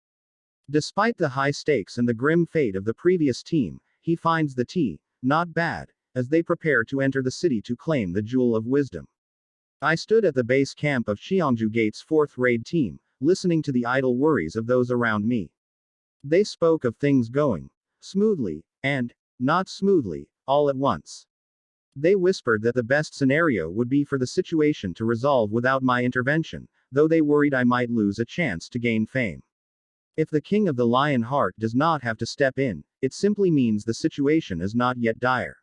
Despite the high stakes and the grim fate of the previous team, he finds the tea not bad, as they prepare to enter the city to claim the Jewel of Wisdom. I stood at the base camp of Cheongju Gate's 4th raid team, listening to the idle worries of those around me. They spoke of things going smoothly, and not smoothly, all at once. They whispered that the best scenario would be for the situation to resolve without my intervention, though they worried I might lose a chance to gain fame. If the King of the Lion Heart does not have to step in, it simply means the situation is not yet dire.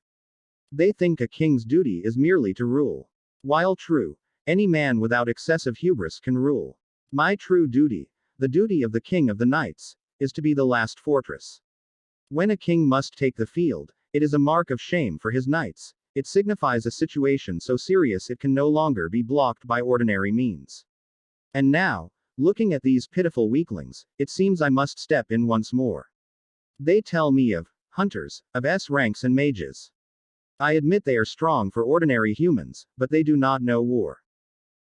They think a king's duty is merely to rule. While true, any man without excessive hubris can rule. My true duty, the duty of the king of the knights, is to be the last fortress. When a king must take the field, it is a mark of shame for his knights. It signifies a situation so serious it can no longer be blocked by ordinary means. And now, looking at these pitiful weaklings, it seems I must step in once more. They tell me of hunters, of S ranks and mages. I admit they are strong for ordinary humans, but they do not know war.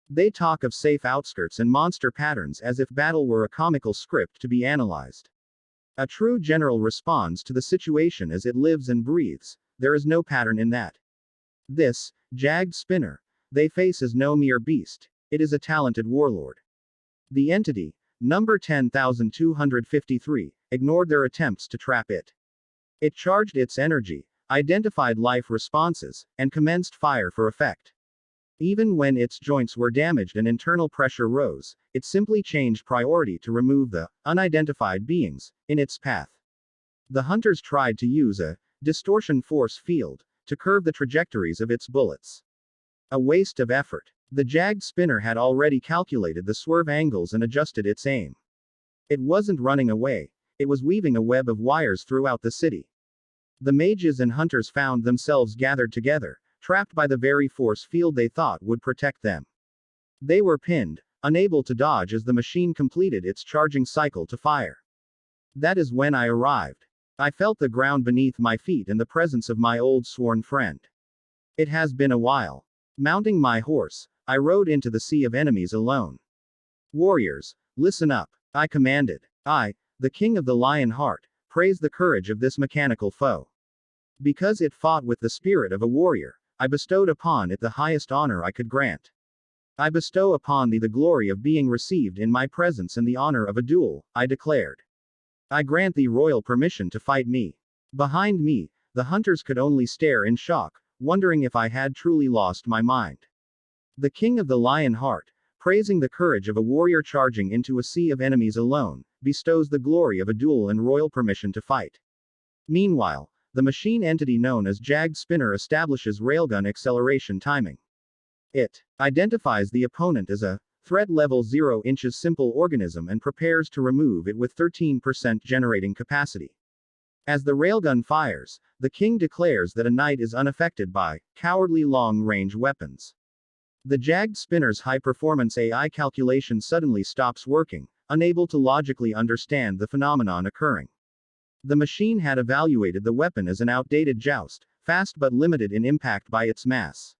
They talk of safe outskirts and monster patterns as if battle were a comical script to be analyzed. A true general responds to the situation as it lives and breathes. There is no pattern in that. This Jagged Spinner they face is no mere beast, it is a talented warlord. The entity, number 10,253, ignored their attempts to trap it. It charged its energy, identified life responses, and commenced fire for effect. Even when its joints were damaged and internal pressure rose, it simply changed priority to remove the unidentified beings in its path. The hunters tried to use a distortion force field to curve the trajectories of its bullets. A waste of effort. The Jagged Spinner had already calculated the swerve angles and adjusted its aim. It wasn't running away, it was weaving a web of wires throughout the city. The mages and hunters found themselves gathered together, trapped by the very force field they thought would protect them. They were pinned, unable to dodge as the machine completed its charging cycle to fire. That is when I arrived. I felt the ground beneath my feet in the presence of my old sworn friend. It has been a while. Mounting my horse, I rode into the sea of enemies alone. Warriors, listen up, I commanded. I, the king of the lion heart, praise the courage of this mechanical foe. Because it fought with the spirit of a warrior, I bestowed upon it the highest honor I could grant. I bestow upon thee the glory of being received in my presence and the honor of a duel, I declared. I grant thee royal permission to fight me. Behind me, the hunters could only stare in shock, wondering if I had truly lost my mind. The king of the lion heart, praising the courage of a warrior charging into a sea of enemies alone, bestows the glory of a duel and royal permission to fight. Meanwhile, the machine entity known as Jagged Spinner establishes railgun acceleration timing. It identifies the opponent as a threat level 0 inches simple organism and prepares to remove it with 13% generating capacity. As the railgun fires, the king declares that a knight is unaffected by cowardly long-range weapons. The Jagged Spinner's high-performance AI calculation suddenly stops working, unable to logically understand the phenomenon occurring. The machine had evaluated the weapon as an outdated joust, fast but limited in impact by its mass.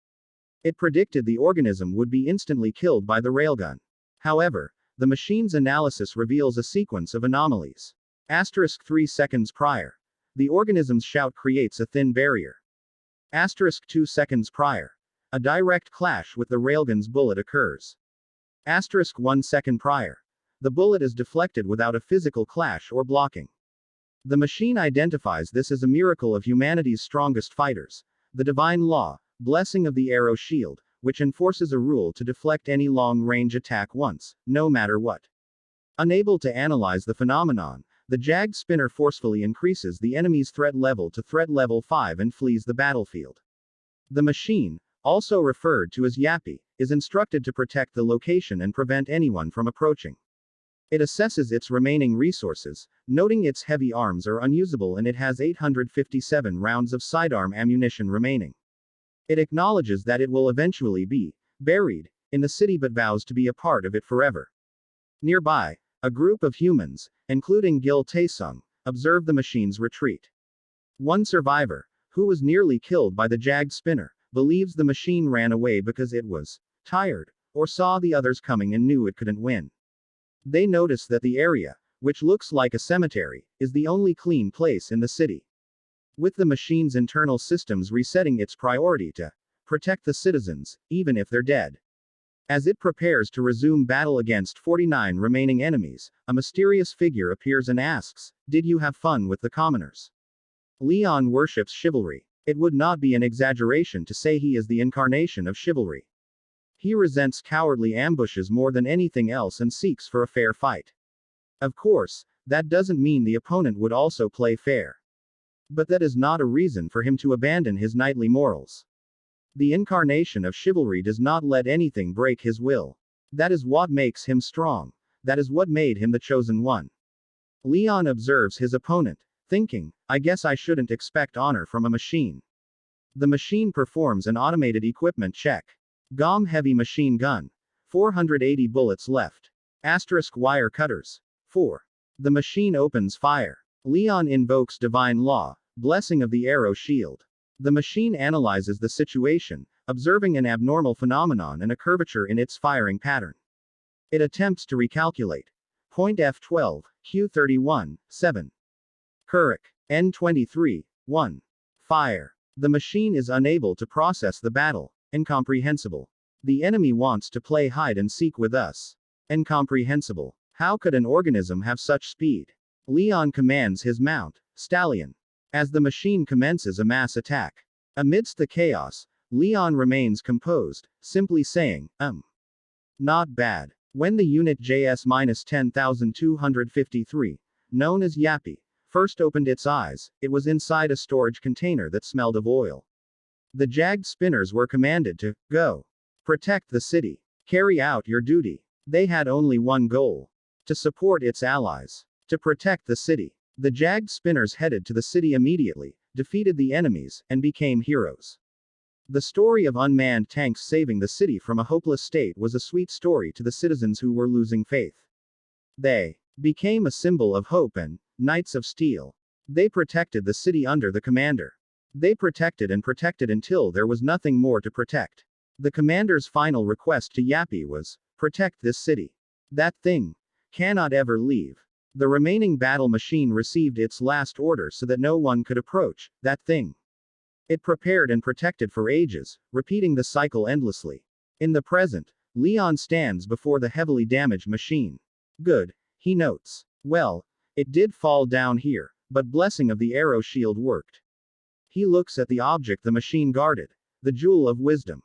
It predicted the organism would be instantly killed by the railgun. However, the machine's analysis reveals a sequence of anomalies. 3 seconds prior. The organism's shout creates a thin barrier. 2 seconds prior. A direct clash with the railgun's bullet occurs. 1 second prior. The bullet is deflected without a physical clash or blocking. The machine identifies this as a miracle of humanity's strongest fighters. The divine law, blessing of the arrow shield, which enforces a rule to deflect any long-range attack once, no matter what. Unable to analyze the phenomenon, the Jagged Spinner forcefully increases the enemy's threat level to threat level 5 and flees the battlefield. The machine, also referred to as Yappy, is instructed to protect the location and prevent anyone from approaching. It assesses its remaining resources, noting its heavy arms are unusable and it has 857 rounds of sidearm ammunition remaining. It acknowledges that it will eventually be buried in the city but vows to be a part of it forever. Nearby, a group of humans, including Gil Taesung, observe the machine's retreat. One survivor, who was nearly killed by the Jagged Spinner, believes the machine ran away because it was tired, or saw the others coming and knew it couldn't win. They notice that the area, which looks like a cemetery, is the only clean place in the city. With the machine's internal systems resetting its priority to protect the citizens, even if they're dead. As it prepares to resume battle against 49 remaining enemies, a mysterious figure appears and asks, "Did you have fun with the commoners?" Leon worships chivalry. It would not be an exaggeration to say he is the incarnation of chivalry. He resents cowardly ambushes more than anything else and seeks for a fair fight. Of course, that doesn't mean the opponent would also play fair. But that is not a reason for him to abandon his knightly morals. The incarnation of chivalry does not let anything break his will. That is what makes him strong. That is what made him the chosen one. Leon observes his opponent, thinking, "I guess I shouldn't expect honor from a machine." The machine performs an automated equipment check. GOM heavy machine gun. 480 bullets left. Wire cutters. 4. The machine opens fire. Leon invokes divine law, blessing of the arrow shield. The machine analyzes the situation, observing an abnormal phenomenon and a curvature in its firing pattern. It attempts to recalculate. Point F12, Q31, 7. Kurik, N23, 1. Fire. The machine is unable to process the battle. Incomprehensible. The enemy wants to play hide and seek with us. Incomprehensible. How could an organism have such speed? Leon commands his mount, Stallion. As the machine commences a mass attack. Amidst the chaos, Leon remains composed, simply saying, Not bad. When the unit JS-10253, known as Yappy, first opened its eyes, it was inside a storage container that smelled of oil. The Jagged Spinners were commanded to go. Protect the city. Carry out your duty. They had only one goal. To support its allies. To protect the city. The Jagged Spinners headed to the city immediately, defeated the enemies, and became heroes. The story of unmanned tanks saving the city from a hopeless state was a sweet story to the citizens who were losing faith. They became a symbol of hope and Knights of Steel. They protected the city under the commander. They protected and protected until there was nothing more to protect. The commander's final request to Yappy was, "Protect this city. That thing cannot ever leave." The remaining battle machine received its last order so that no one could approach that thing. It prepared and protected for ages, repeating the cycle endlessly. In the present, Leon stands before the heavily damaged machine. Good, he notes. Well, it did fall down here, but blessing of the arrow shield worked. He looks at the object the machine guarded, the jewel of wisdom.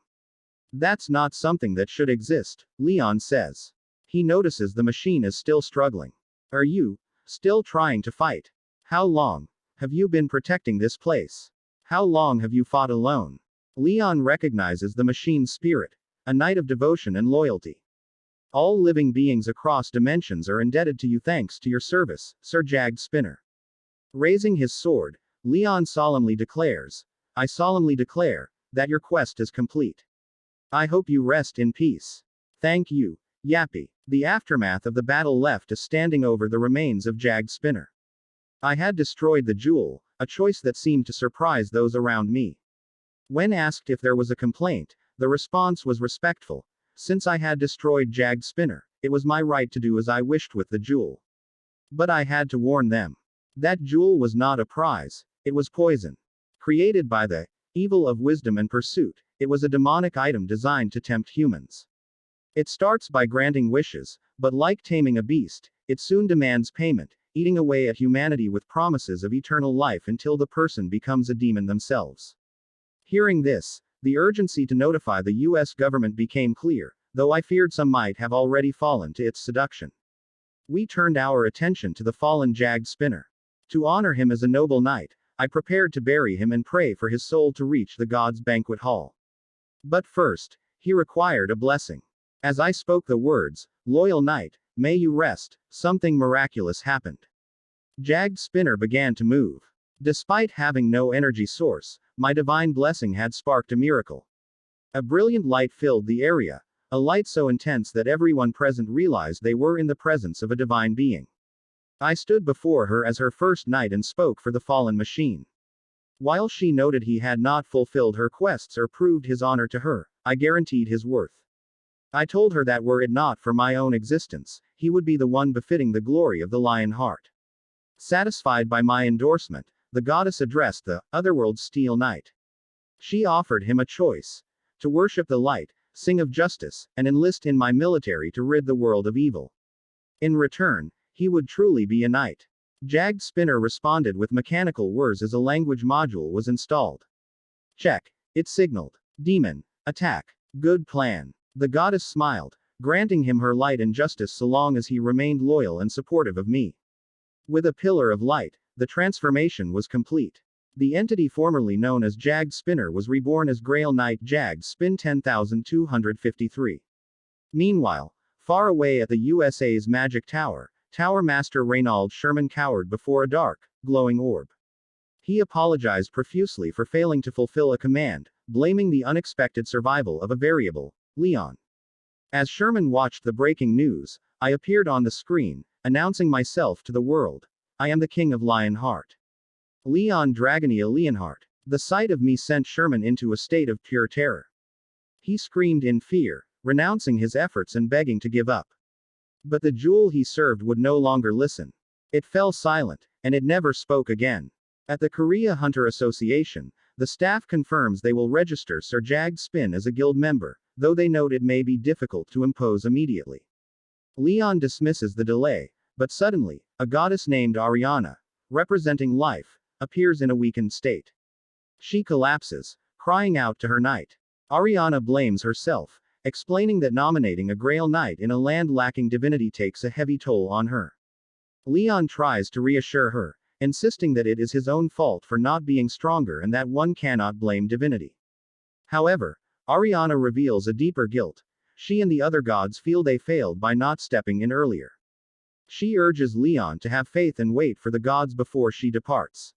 That's not something that should exist, Leon says. He notices the machine is still struggling. Are you still trying to fight? How long have you been protecting this place? How long have you fought alone? Leon recognizes the machine's spirit, a knight of devotion and loyalty. All living beings across dimensions are indebted to you thanks to your service, Sir Jagged Spinner. Raising his sword, Leon solemnly declares, I solemnly declare that your quest is complete. I hope you rest in peace. Thank you, Yappy. The aftermath of the battle left us standing over the remains of Jagged Spinner. I had destroyed the jewel, a choice that seemed to surprise those around me. When asked if there was a complaint, the response was respectful. Since I had destroyed Jagged Spinner, it was my right to do as I wished with the jewel. But I had to warn them. That jewel was not a prize, it was poison. Created by the evil of wisdom and pursuit, it was a demonic item designed to tempt humans. It starts by granting wishes, but like taming a beast, it soon demands payment, eating away at humanity with promises of eternal life until the person becomes a demon themselves. Hearing this, the urgency to notify the US government became clear, though I feared some might have already fallen to its seduction. We turned our attention to the fallen Jagged Spinner. To honor him as a noble knight, I prepared to bury him and pray for his soul to reach the gods' banquet hall. But first, he required a blessing. As I spoke the words, "Loyal knight, may you rest," something miraculous happened. Jagged Spinner began to move. Despite having no energy source, my divine blessing had sparked a miracle. A brilliant light filled the area, a light so intense that everyone present realized they were in the presence of a divine being. I stood before her as her first knight and spoke for the fallen machine. While she noted he had not fulfilled her quests or proved his honor to her, I guaranteed his worth. I told her that were it not for my own existence, he would be the one befitting the glory of the lion heart. Satisfied by my endorsement, the goddess addressed the otherworld Steel Knight. She offered him a choice: to worship the light, sing of justice, and enlist in my military to rid the world of evil. In return, he would truly be a knight. Jagged Spinner responded with mechanical words as a language module was installed. Check. It signaled. Demon. Attack. Good plan. The goddess smiled, granting him her light and justice so long as he remained loyal and supportive of me. With a pillar of light, the transformation was complete. The entity formerly known as Jagged Spinner was reborn as Grail Knight Jagged Spin 10253. Meanwhile, far away at the USA's Magic Tower, Tower Master Reynald Sherman cowered before a dark, glowing orb. He apologized profusely for failing to fulfill a command, blaming the unexpected survival of a variable, Leon. As Sherman watched the breaking news, I appeared on the screen, announcing myself to the world. I am the King of Lionheart. Leon Dragonia Leonheart. The sight of me sent Sherman into a state of pure terror. He screamed in fear, renouncing his efforts and begging to give up. But the jewel he served would no longer listen. It fell silent, and it never spoke again. At the Korea Hunter Association, the staff confirms they will register Sir Jagged Spin as a guild member, though they note it may be difficult to impose immediately. Leon dismisses the delay, but suddenly, a goddess named Ariana, representing life, appears in a weakened state. She collapses, crying out to her knight. Ariana blames herself, explaining that nominating a Grail Knight in a land lacking divinity takes a heavy toll on her. Leon tries to reassure her, insisting that it is his own fault for not being stronger and that one cannot blame divinity. However, Ariana reveals a deeper guilt. She and the other gods feel they failed by not stepping in earlier. She urges Leon to have faith and wait for the gods before she departs.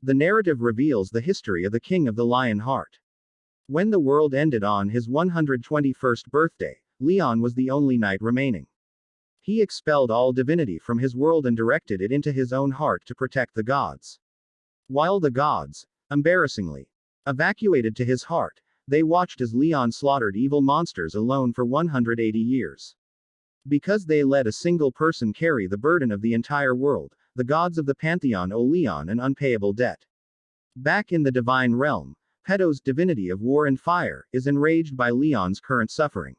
The narrative reveals the history of the King of the Lion Heart. When the world ended on his 121st birthday, Leon was the only knight remaining. He expelled all divinity from his world and directed it into his own heart to protect the gods. While the gods, embarrassingly, evacuated to his heart, they watched as Leon slaughtered evil monsters alone for 180 years. Because they let a single person carry the burden of the entire world, the gods of the pantheon owe Leon an unpayable debt. Back in the divine realm, Peto's divinity of war and fire is enraged by Leon's current suffering.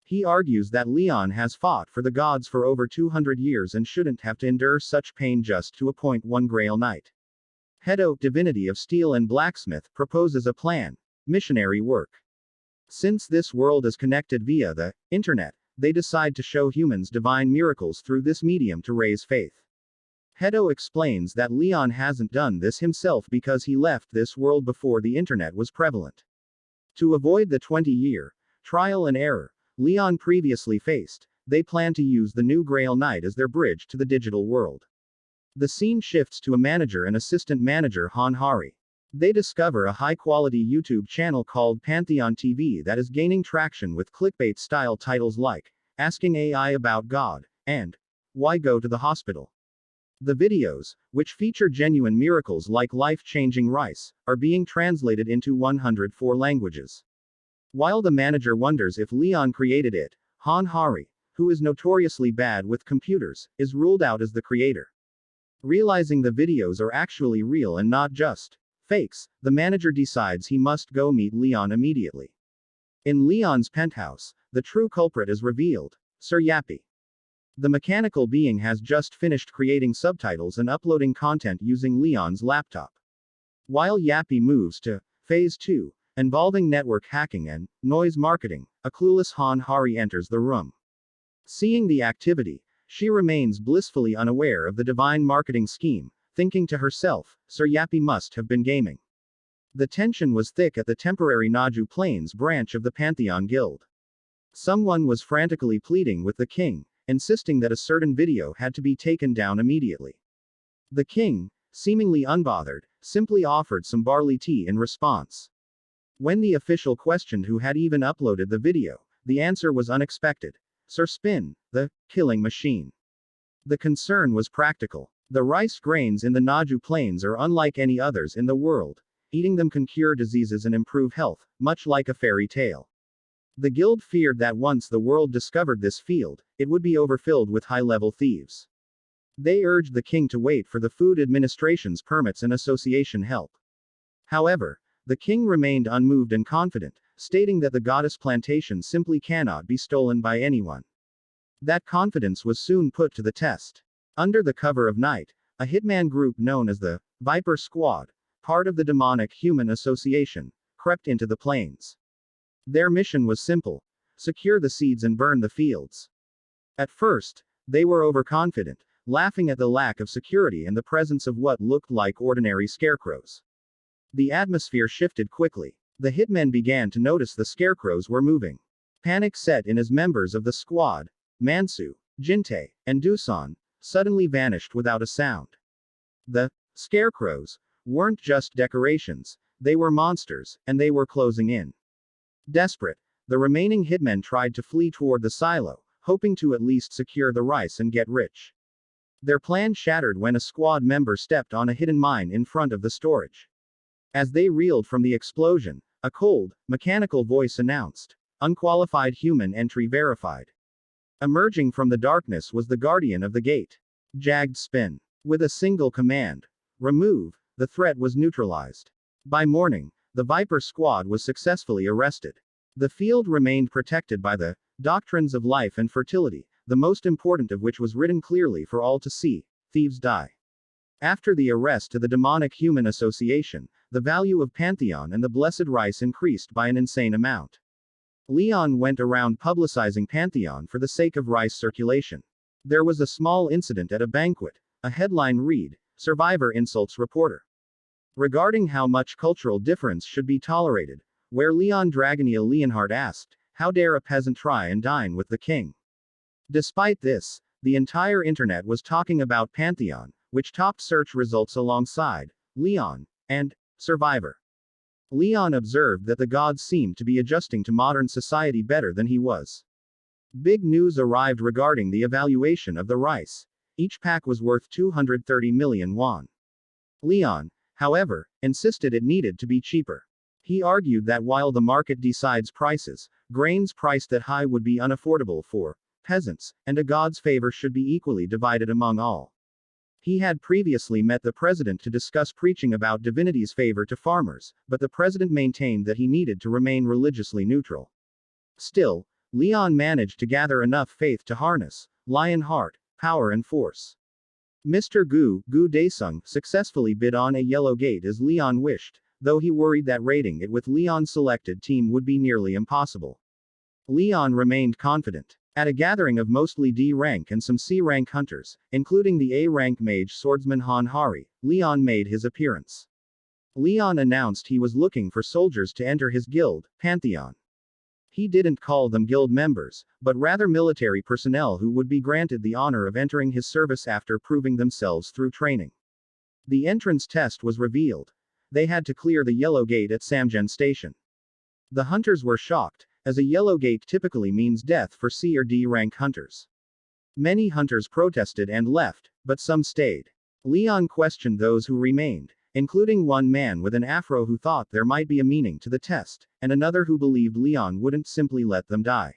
He argues that Leon has fought for the gods for over 200 years and shouldn't have to endure such pain just to appoint one Grail Knight. Peto, divinity of steel and blacksmith, proposes a plan: missionary work. Since this world is connected via the internet, they decide to show humans divine miracles through this medium to raise faith. Peto explains that Leon hasn't done this himself because he left this world before the internet was prevalent. To avoid the 20-year trial and error Leon previously faced, they plan to use the new Grail Knight as their bridge to the digital world. The scene shifts to a manager and assistant manager Hanhari. They discover a high-quality YouTube channel called Pantheon TV that is gaining traction with clickbait-style titles like, "Asking AI About God," and, "Why Go to the Hospital?" The videos, which feature genuine miracles like life-changing rice, are being translated into 104 languages. While the manager wonders if Leon created it, Hanhari, who is notoriously bad with computers, is ruled out as the creator. Realizing the videos are actually real and not just fakes, the manager decides he must go meet Leon immediately. In Leon's penthouse, the true culprit is revealed: Sir Yappy. The mechanical being has just finished creating subtitles and uploading content using Leon's laptop. While Yappy moves to Phase 2, involving network hacking and noise marketing, a clueless Hanhari enters the room. Seeing the activity, she remains blissfully unaware of the divine marketing scheme, thinking to herself, Sir Yappy must have been gaming. The tension was thick at the temporary Naju Plains branch of the Pantheon Guild. Someone was frantically pleading with the king, insisting that a certain video had to be taken down immediately. The king, seemingly unbothered, simply offered some barley tea in response. When the official questioned who had even uploaded the video, the answer was unexpected: Sir Spin, the killing machine. The concern was practical. The rice grains in the Naju Plains are unlike any others in the world. Eating them can cure diseases and improve health, much like a fairy tale. The guild feared that once the world discovered this field, it would be overfilled with high-level thieves. They urged the king to wait for the Food Administration's permits and association help. However, the king remained unmoved and confident, stating that the goddess plantation simply cannot be stolen by anyone. That confidence was soon put to the test. Under the cover of night, a hitman group known as the Viper Squad, part of the demonic human association, crept into the plains. Their mission was simple: secure the seeds and burn the fields. At first, they were overconfident, laughing at the lack of security and the presence of what looked like ordinary scarecrows. The atmosphere shifted quickly. The hitmen began to notice the scarecrows were moving. Panic set in as members of the squad, Mansu, Jinte, and Dusan, suddenly vanished without a sound. The scarecrows weren't just decorations, they were monsters, and they were closing in. Desperate, the remaining hitmen tried to flee toward the silo, hoping to at least secure the rice and get rich. Their plan shattered when a squad member stepped on a hidden mine in front of the storage. As they reeled from the explosion, a cold, mechanical voice announced, "Unqualified human entry verified." Emerging from the darkness was the guardian of the gate. Jagged Spin. With a single command, "Remove," the threat was neutralized. By morning, the Viper Squad was successfully arrested. The field remained protected by the doctrines of life and fertility, the most important of which was written clearly for all to see: thieves die. After the arrest to the demonic human association, the value of Pantheon and the blessed rice increased by an insane amount. Leon went around publicizing Pantheon for the sake of rice circulation. There was a small incident at a banquet. A headline read, "Survivor Insults Reporter." Regarding how much cultural difference should be tolerated, where Leon Dragonil Leonhardt asked, "How dare a peasant try and dine with the king?" Despite this, the entire internet was talking about Pantheon, which topped search results alongside Leon and Survivor. Leon observed that the gods seemed to be adjusting to modern society better than he was. Big news arrived regarding the evaluation of the rice. Each pack was worth 230 million won. Leon, however, insisted it needed to be cheaper. He argued that while the market decides prices, grains priced that high would be unaffordable for peasants, and a god's favor should be equally divided among all. He had previously met the president to discuss preaching about divinity's favor to farmers, but the president maintained that he needed to remain religiously neutral. Still, Leon managed to gather enough faith to harness lion heart, power and force. Mr. Gu Daesung successfully bid on a yellow gate as Leon wished, though he worried that raiding it with Leon's selected team would be nearly impossible. Leon remained confident. At a gathering of mostly D-rank and some C-rank hunters, including the A-rank mage swordsman Han Hari, Leon made his appearance. Leon announced he was looking for soldiers to enter his guild, Pantheon. He didn't call them guild members, but rather military personnel who would be granted the honor of entering his service after proving themselves through training. The entrance test was revealed. They had to clear the yellow gate at Samgen Station. The hunters were shocked, as a yellow gate typically means death for C or D rank hunters. Many hunters protested and left, but some stayed. Leon questioned those who remained, including one man with an afro who thought there might be a meaning to the test, and another who believed Leon wouldn't simply let them die.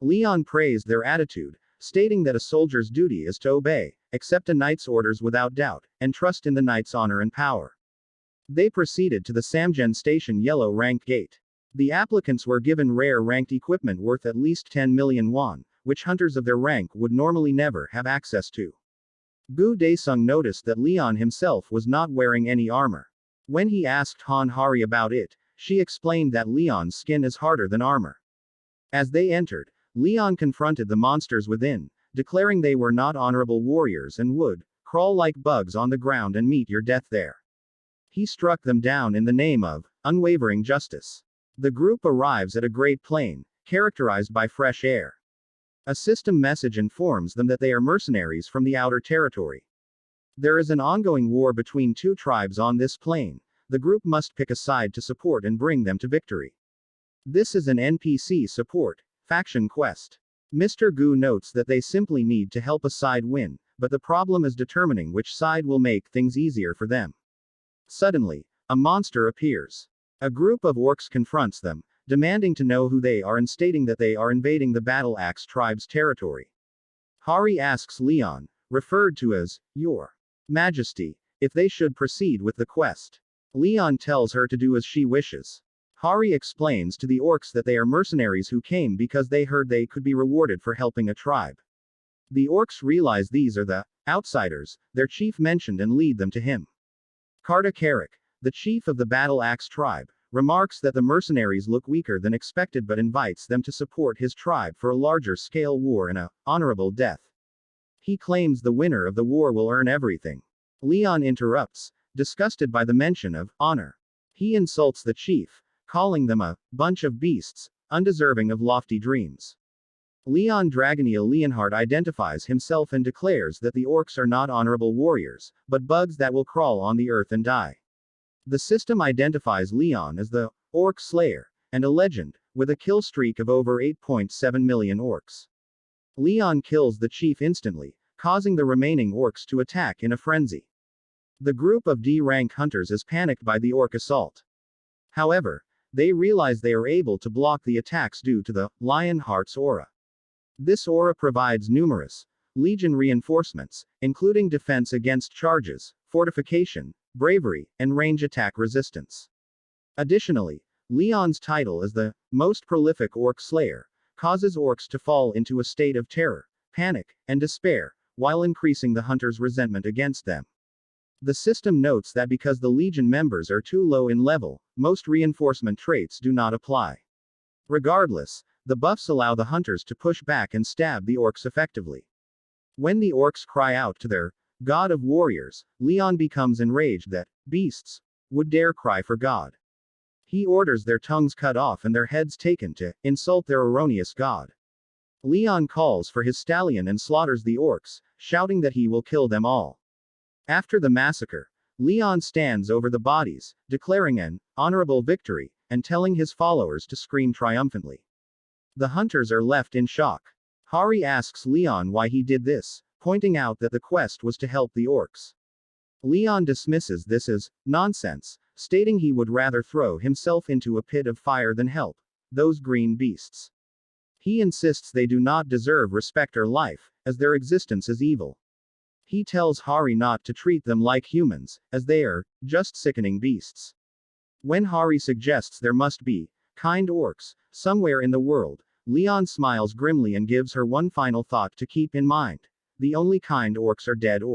Leon praised their attitude, stating that a soldier's duty is to obey, accept a knight's orders without doubt, and trust in the knight's honor and power. They proceeded to the Samgen Station yellow rank gate. The applicants were given rare ranked equipment worth at least 10 million won, which hunters of their rank would normally never have access to. Gu Daesung noticed that Leon himself was not wearing any armor. When he asked Han Hari about it, she explained that Leon's skin is harder than armor. As they entered, Leon confronted the monsters within, declaring they were not honorable warriors and would crawl like bugs on the ground and meet your death there. He struck them down in the name of unwavering justice. The group arrives at a great plain, characterized by fresh air. A system message informs them that they are mercenaries from the outer territory. There is an ongoing war between two tribes on this plain. The group must pick a side to support and bring them to victory. This is an NPC support faction quest. Mr. Gu notes that they simply need to help a side win, but the problem is determining which side will make things easier for them. Suddenly, a monster appears. A group of orcs confronts them, demanding to know who they are and stating that they are invading the Battle Axe tribe's territory. Hari asks Leon, referred to as Your Majesty, if they should proceed with the quest. Leon tells her to do as she wishes. Hari explains to the orcs that they are mercenaries who came because they heard they could be rewarded for helping a tribe. The orcs realize these are the outsiders their chief mentioned and lead them to him. Karta Karik, the chief of the Battle Axe tribe, remarks that the mercenaries look weaker than expected but invites them to support his tribe for a larger scale war and a honorable death. He claims the winner of the war will earn everything. Leon interrupts, disgusted by the mention of honor. He insults the chief, calling them a bunch of beasts, undeserving of lofty dreams. Leon Dragonia Leonhardt identifies himself and declares that the orcs are not honorable warriors, but bugs that will crawl on the earth and die. The system identifies Leon as the Orc Slayer, and a legend, with a kill streak of over 8.7 million orcs. Leon kills the chief instantly, causing the remaining orcs to attack in a frenzy. The group of D-rank hunters is panicked by the orc assault. However, they realize they are able to block the attacks due to the Lion Heart's aura. This aura provides numerous Legion reinforcements, including defense against charges, fortification, bravery, and range attack resistance. Additionally, Leon's title as the most prolific orc slayer causes orcs to fall into a state of terror, panic, and despair, while increasing the hunter's resentment against them. The system notes that because the Legion members are too low in level, most reinforcement traits do not apply. Regardless, the buffs allow the hunters to push back and stab the orcs effectively. When the orcs cry out to their God of Warriors, Leon becomes enraged that beasts would dare cry for God. He orders their tongues cut off and their heads taken to insult their erroneous God. Leon calls for his stallion and slaughters the orcs, shouting that he will kill them all. After the massacre, Leon stands over the bodies, declaring an honorable victory, and telling his followers to scream triumphantly. The hunters are left in shock. Hari asks Leon why he did this, pointing out that the quest was to help the orcs. Leon dismisses this as nonsense, stating he would rather throw himself into a pit of fire than help those green beasts. He insists they do not deserve respect or life, as their existence is evil. He tells Hari not to treat them like humans, as they are just sickening beasts. When Hari suggests there must be kind orcs somewhere in the world, Leon smiles grimly and gives her one final thought to keep in mind. The only kind orcs are dead orcs.